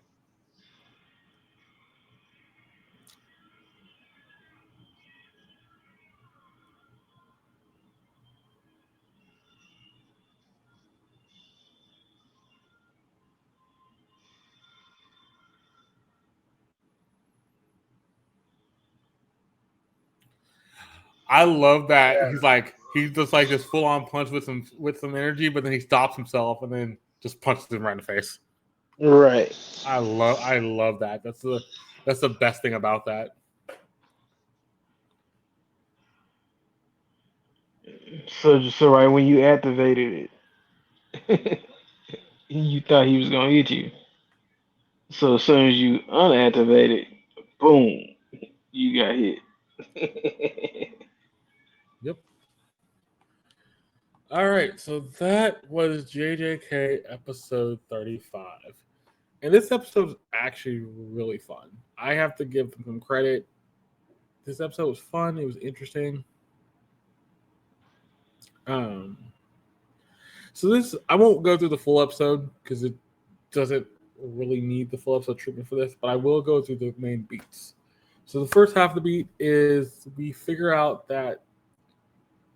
S1: I love that he's just like this full on punch with some energy, but then he stops himself and then just punches him right in the face.
S2: Right.
S1: I love that. That's the best thing about that.
S2: So right when you activated it, you thought he was gonna hit you. So as soon as you unactivate it, boom, you got hit.
S1: Yep. All right, so that was JJK episode 35. And this episode was actually really fun. I have to give them some credit. This episode was fun. It was interesting. Um, so this I won't go through the full episode because it doesn't really need the full episode treatment for this, but I will go through the main beats. So the first half of the beat is we figure out that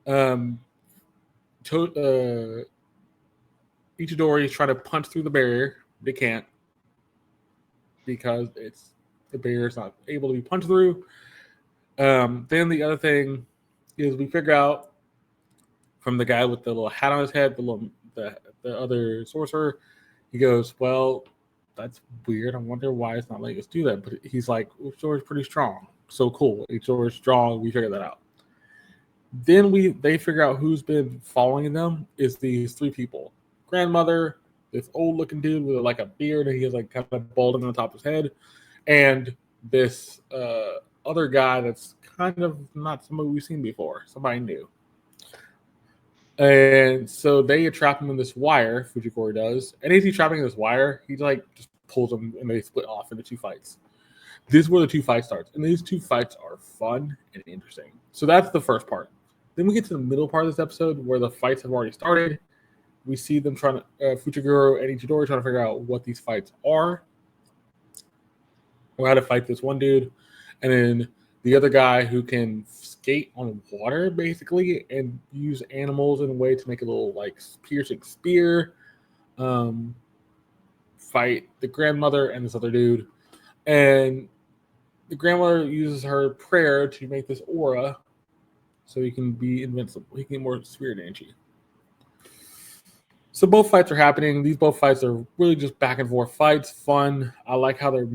S1: um, Ichidori is trying to punch through the barrier. They can't because the barrier is not able to be punched through. Then the other thing is we figure out from the guy with the little hat on his head, the other sorcerer, he goes, "Well, that's weird. I wonder why it's not letting us do that." But he's like, "Ichidori's pretty strong, so cool. Ichidori's strong. We figured that out." Then they figure out who's been following them is these three people: grandmother, this old looking dude with like a beard, and he has like kind of balding on the top of his head, and this other guy that's kind of not somebody we've seen before, somebody new. And so they trap him in this wire. Fujikori does, and as he's trapping in this wire, he like just pulls them, and they split off into two fights. This is where the two fights starts, and these two fights are fun and interesting. So that's the first part. Then we get to the middle part of this episode where the fights have already started. We see them trying to Fuchiguro and Ichidori trying to figure out what these fights are, or how to fight this one dude, and then the other guy who can skate on water basically and use animals in a way to make a little like piercing spear. Fight the grandmother and this other dude, and the grandmother uses her prayer to make this aura so he can be invincible. He can get more spirit energy. So both fights are happening. These both fights are really just back and forth fights. Fun. I like how they're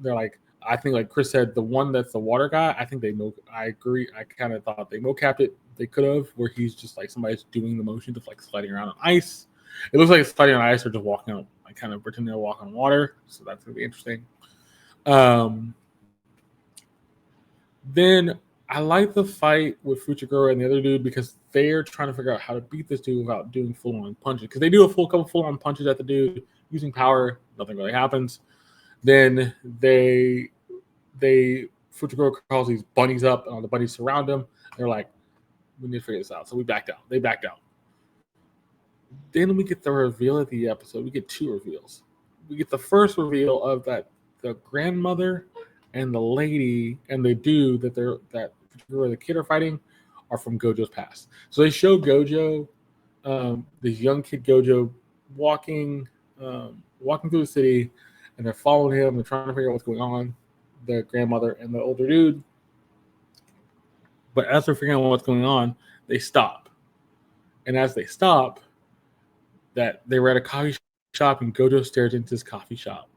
S1: like, I think like Chris said, the one that's the water guy, I think I agree. I kind of thought they mocapped it. They could have, where he's just like somebody's doing the motions of like sliding around on ice. It looks like it's sliding on ice or just walking on, like kind of pretending to walk on water. So that's going to be interesting. Then I like the fight with Fuchiguro and the other dude because they're trying to figure out how to beat this dude without doing full-on punches. Because they do a couple full-on punches at the dude using power. Nothing really happens. Then Fuchiguro calls these bunnies up, and all the bunnies surround him. They're like, we need to figure this out. So we backed out. They backed out. Then we get the reveal of the episode. We get two reveals. We get the first reveal of that the grandmother and the lady and the dude that the kid are fighting are from Gojo's past. So they show Gojo, this young kid Gojo, walking through the city, and they're following him. They're trying to figure out what's going on. The grandmother and the older dude. But as they're figuring out what's going on, they stop. And as they stop, that they were at a coffee shop, and Gojo stares into this coffee shop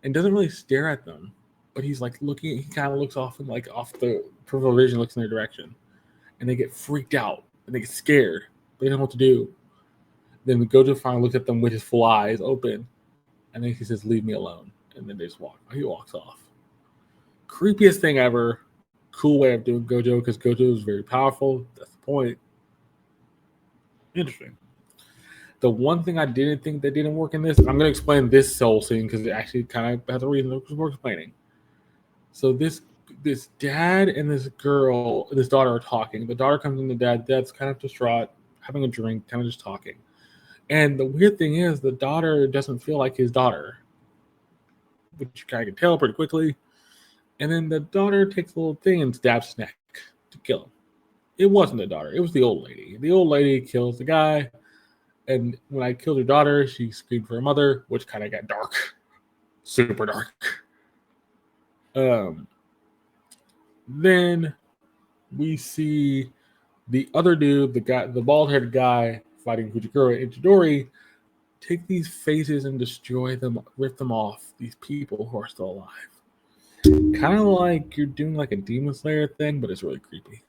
S1: and doesn't really stare at them. But he's like looking, he kind of looks off and like off the peripheral vision, looks in their direction. And they get freaked out and they get scared. They don't know what to do. Then Gojo finally looks at them with his full eyes open. And then he says, leave me alone. And then he walks off. Creepiest thing ever. Cool way of doing Gojo because Gojo is very powerful. That's the point. Interesting. The one thing I didn't think that didn't work in this, I'm going to explain this soul scene because it actually kind of has a reason we're explaining. So this dad and this daughter are talking. The daughter comes in to dad. Dad's kind of distraught, having a drink, kind of just talking. And the weird thing is the daughter doesn't feel like his daughter, which you kind of can tell pretty quickly. And then the daughter takes a little thing and stabs his neck to kill him. It wasn't the daughter. It was the old lady. The old lady kills the guy. And when I killed her daughter, she screamed for her mother, which kind of got dark. Super dark. Then we see the other dude, the bald-headed guy fighting Fuchiguro and Ichidori, take these faces and destroy them, rip them off, these people who are still alive. Kind of like you're doing like a Demon Slayer thing, but it's really creepy.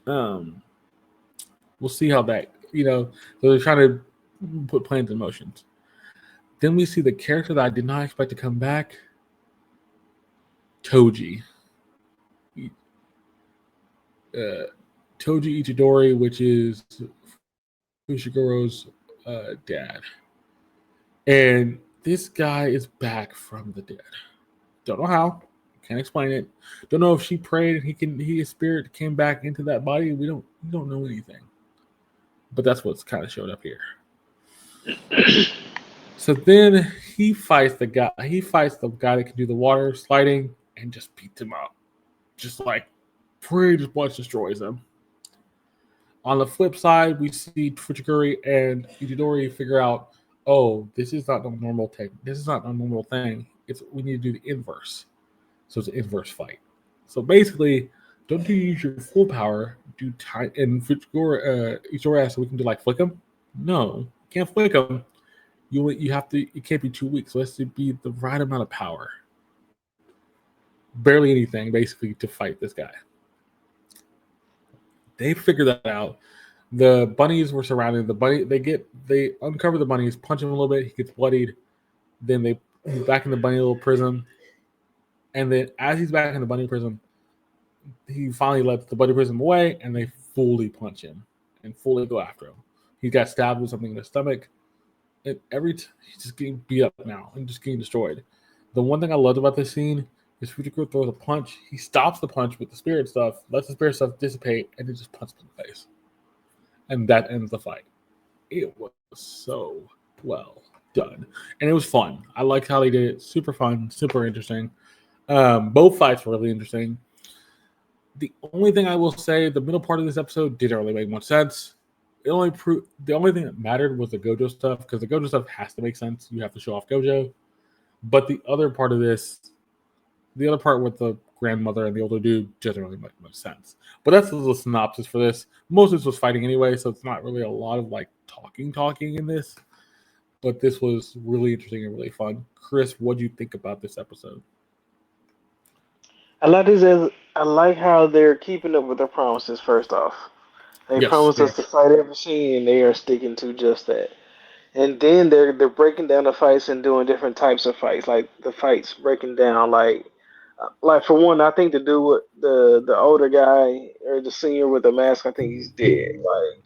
S1: We'll see how that, so they're trying to put plans in motion. Then we see the character that I did not expect to come back, Toji. Toji Ichidori, which is Fuchiguro's dad. And this guy is back from the dead. Don't know how. Can't explain it. Don't know if she prayed and his spirit came back into that body. We don't know anything. But that's what's kind of showed up here. So then he fights the guy. He fights the guy that can do the water sliding and just beats him up. Just like pretty much destroys him. On the flip side, we see Fuchiguro and Ichidori figure out, oh, this is not a normal thing. This is not a normal thing. We need to do the inverse. So it's an inverse fight. So basically, don't use your full power. Do time and Fuchiguro, Ichidori asks, so we can do like flick him. No, you can't flick him. You have to. It can't be 2 weeks. So it has to be the right amount of power. Barely anything, basically, to fight this guy. They figured that out. The bunnies were surrounding the bunny. They uncover the bunnies, punch him a little bit. He gets bloodied. Then he's back in the bunny little prison. And then as he's back in the bunny prison, he finally lets the bunny prison away, and they fully punch him and fully go after him. He got stabbed with something in the stomach. and he's just getting beat up now and just getting destroyed. The one thing I loved about this scene is Fujikuro throws a punch. He stops the punch with the spirit stuff, lets the spirit stuff dissipate, and then just punches him in the face. And that ends the fight. It was so well done. And it was fun. I liked how they did it. Super fun, super interesting. Both fights were really interesting. The only thing I will say, the middle part of this episode didn't really make much sense. The only thing that mattered was the Gojo stuff, because the Gojo stuff has to make sense. You have to show off Gojo. But the other part of this, the other part with the grandmother and the older dude, doesn't really make much sense. But that's the synopsis for this. Most of this was fighting anyway, so it's not really a lot of like talking in this. But this was really interesting and really fun. Chris, what do you think about this episode?
S2: I like how they're keeping up with their promises. First off, they
S1: Yes.
S2: promised us to fight every scene, and they are sticking to just that. And then they're breaking down the fights and doing different types of fights, like the fights breaking down like for one, I think the dude with the older guy or the senior with the mask, I think he's dead. Like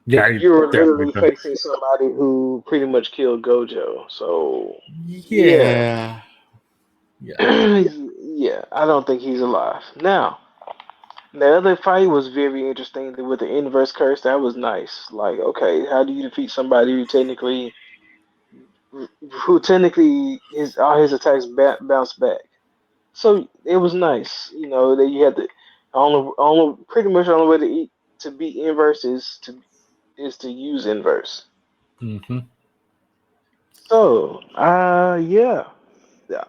S1: Yeah,
S2: you're
S1: definitely.
S2: literally facing somebody who pretty much killed Gojo. So yeah,
S1: Yeah. Yeah.
S2: yeah, I don't think he's alive now. The other fight was very interesting with the inverse curse. That was nice. Like, okay, how do you defeat somebody who technically his all his attacks bounce back? So it was nice, that you had to only pretty much the only way to beat inverse is to use inverse.
S1: Mm-hmm.
S2: So yeah, yeah,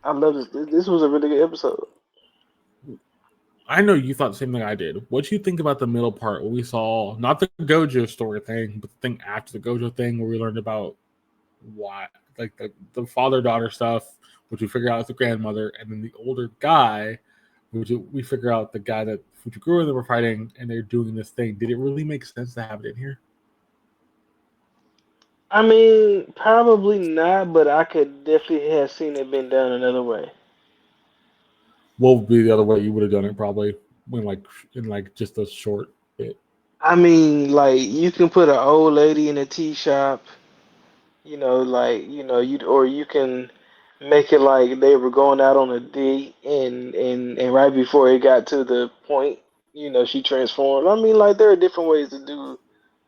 S2: I love this. This was a really good episode.
S1: I know you thought the same thing I did. What do you think about the middle part where we saw not the Gojo story thing, but the thing after the Gojo thing where we learned about why, like the father daughter stuff, which we figure out is the grandmother, and then the older guy, which we figure out the guy that Fujikuro and they were fighting, and they're doing this thing. Did it really make sense to have it in here?
S2: I mean, probably not, but I could definitely have seen it been done another way.
S1: What would be the other way you would have done it? Probably in like just a short bit.
S2: I mean, like you can put an old lady in a tea shop, you can make it like they were going out on a date, and right before it got to the point, she transformed. I mean, like there are different ways to do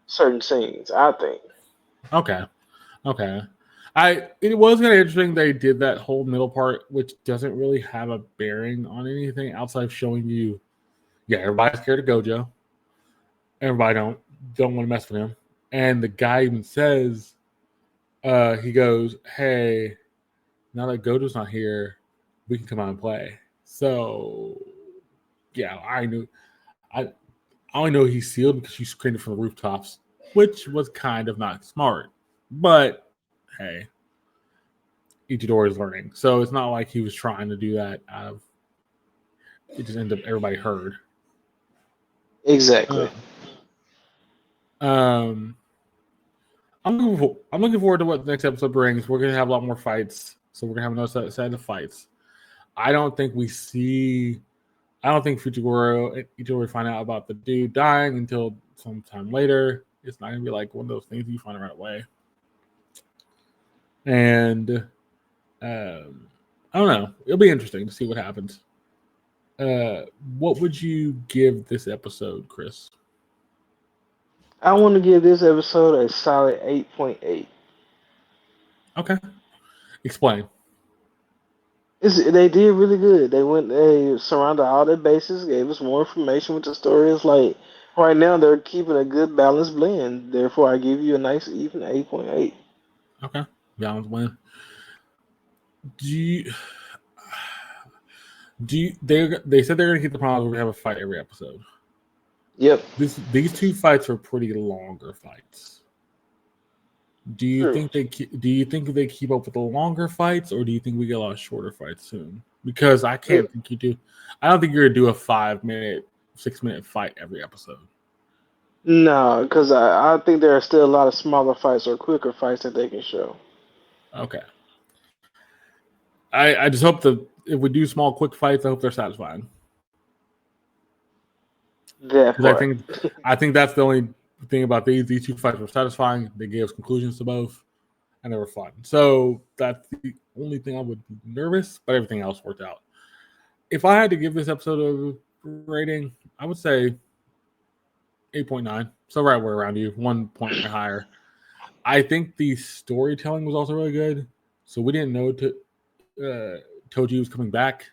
S2: certain scenes. I think.
S1: Okay. Okay. It was kind of interesting they did that whole middle part, which doesn't really have a bearing on anything outside of showing you, yeah, everybody's scared of Gojo. Everybody don't want to mess with him. And the guy even says, he goes, hey, now that Gojo's not here, we can come out and play. So yeah, I I only know he's sealed because she screamed from the rooftops, which was kind of not smart. But hey, Ichidori is learning. So it's not like he was trying to do that out of it just ended up everybody heard.
S2: Exactly.
S1: Uh, um I'm looking forward to what the next episode brings. We're gonna have a lot more fights. So we're gonna have another set of fights. I don't think we see I don't think Fujiguro and Ichidori find out about the dude dying until sometime later. It's not gonna be like one of those things you find right away. And I don't know. It'll be interesting to see what happens. What would you give this episode, Chris?
S2: I want to give this episode a solid 8.8.
S1: Okay. Explain.
S2: They did really good. They surrounded all their bases, gave us more information with the story. It's like right now they're keeping a good balanced blend. Therefore, I give you a nice even 8.8.
S1: Okay. Balance win. Do you they said they're gonna keep the promise we're gonna have a fight every episode.
S2: Yep.
S1: These two fights are pretty longer fights.
S2: True.
S1: Do you think they keep up with the longer fights, or do you think we get a lot of shorter fights soon? Because I can't think you do. I don't think you're gonna do a 5 minute, 6 minute fight every episode.
S2: No, because I think there are still a lot of smaller fights or quicker fights that they can show.
S1: Okay. I just hope that if we do small, quick fights, I hope they're satisfying.
S2: That
S1: Because
S2: part.
S1: I think that's the only The thing about these two fights were satisfying. They gave us conclusions to both, and they were fun. So that's the only thing I would be nervous, but everything else worked out. If I had to give this episode a rating, I would say 8.9. So right where around you, 1 point higher. I think the storytelling was also really good. So we didn't know Toji was coming back.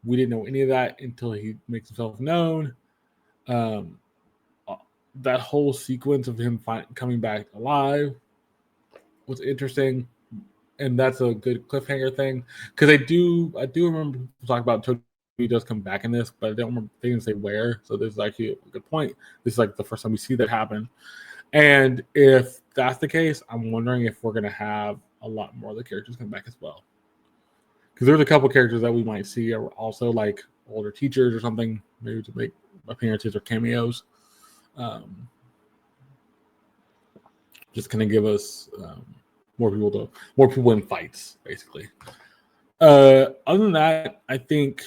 S1: We didn't know any of that until he makes himself known. That whole sequence of him coming back alive was interesting, and that's a good cliffhanger thing. Because I do remember talking about Toji does come back in this, but I don't remember, they didn't say where. So this is actually a good point. This is like the first time we see that happen. And if that's the case, I'm wondering if we're going to have a lot more of the characters come back as well. Because there's a couple characters that we might see are also like older teachers or something, maybe to make appearances or cameos. Just kind of give us more people in fights, basically. Other than that, I think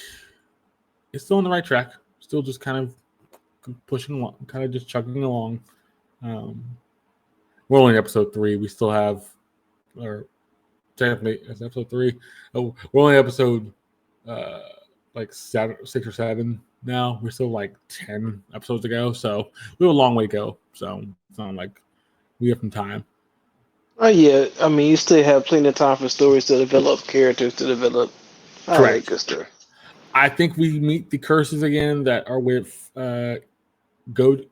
S1: it's still on the right track. Still just kind of pushing along, kind of just chugging along. We're only in episode 3. We still have, or technically, it's episode 3. Oh, we're only episode like 6 or 7 now. We're still like 10 episodes to go, so we have a long way to go. So it's not like we have some time.
S2: Oh yeah, I mean you still have plenty of time for stories to develop, characters to develop. All that good stuff.
S1: I think we meet the curses again that are with Ghetto.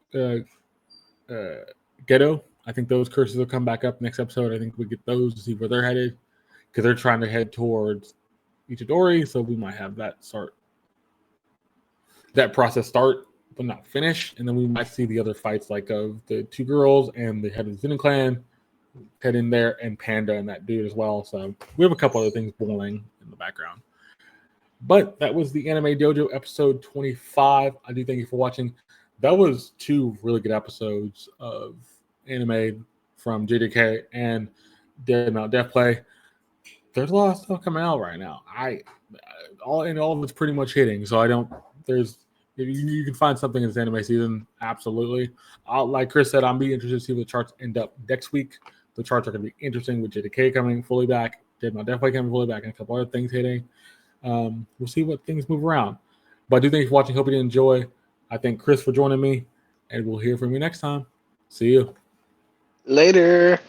S1: I think those curses will come back up next episode. I think we get those to see where they're headed, because they're trying to head towards Itadori, so we might have that process start but not finish, and then we might see the other fights like of the 2 girls and the head of the Zenin clan head in there, and Panda and that dude as well. So we have a couple other things boiling in the background. But that was the Anime Dojo episode 25. I do thank you for watching. That was 2 really good episodes of anime from JJK and Dead Mount Death Play. There's a lot of stuff coming out right now. All of it's pretty much hitting. So I don't. There's you can find something in this anime season. Absolutely. Like Chris said, I'm be interested to see what the charts end up next week. The charts are going to be interesting with JJK coming fully back, Dead Mount Death Play coming fully back, and a couple other things hitting. We'll see what things move around. But I do thank you for watching. Hope you did enjoy. I thank Chris for joining me, and we'll hear from you next time. See you
S2: later.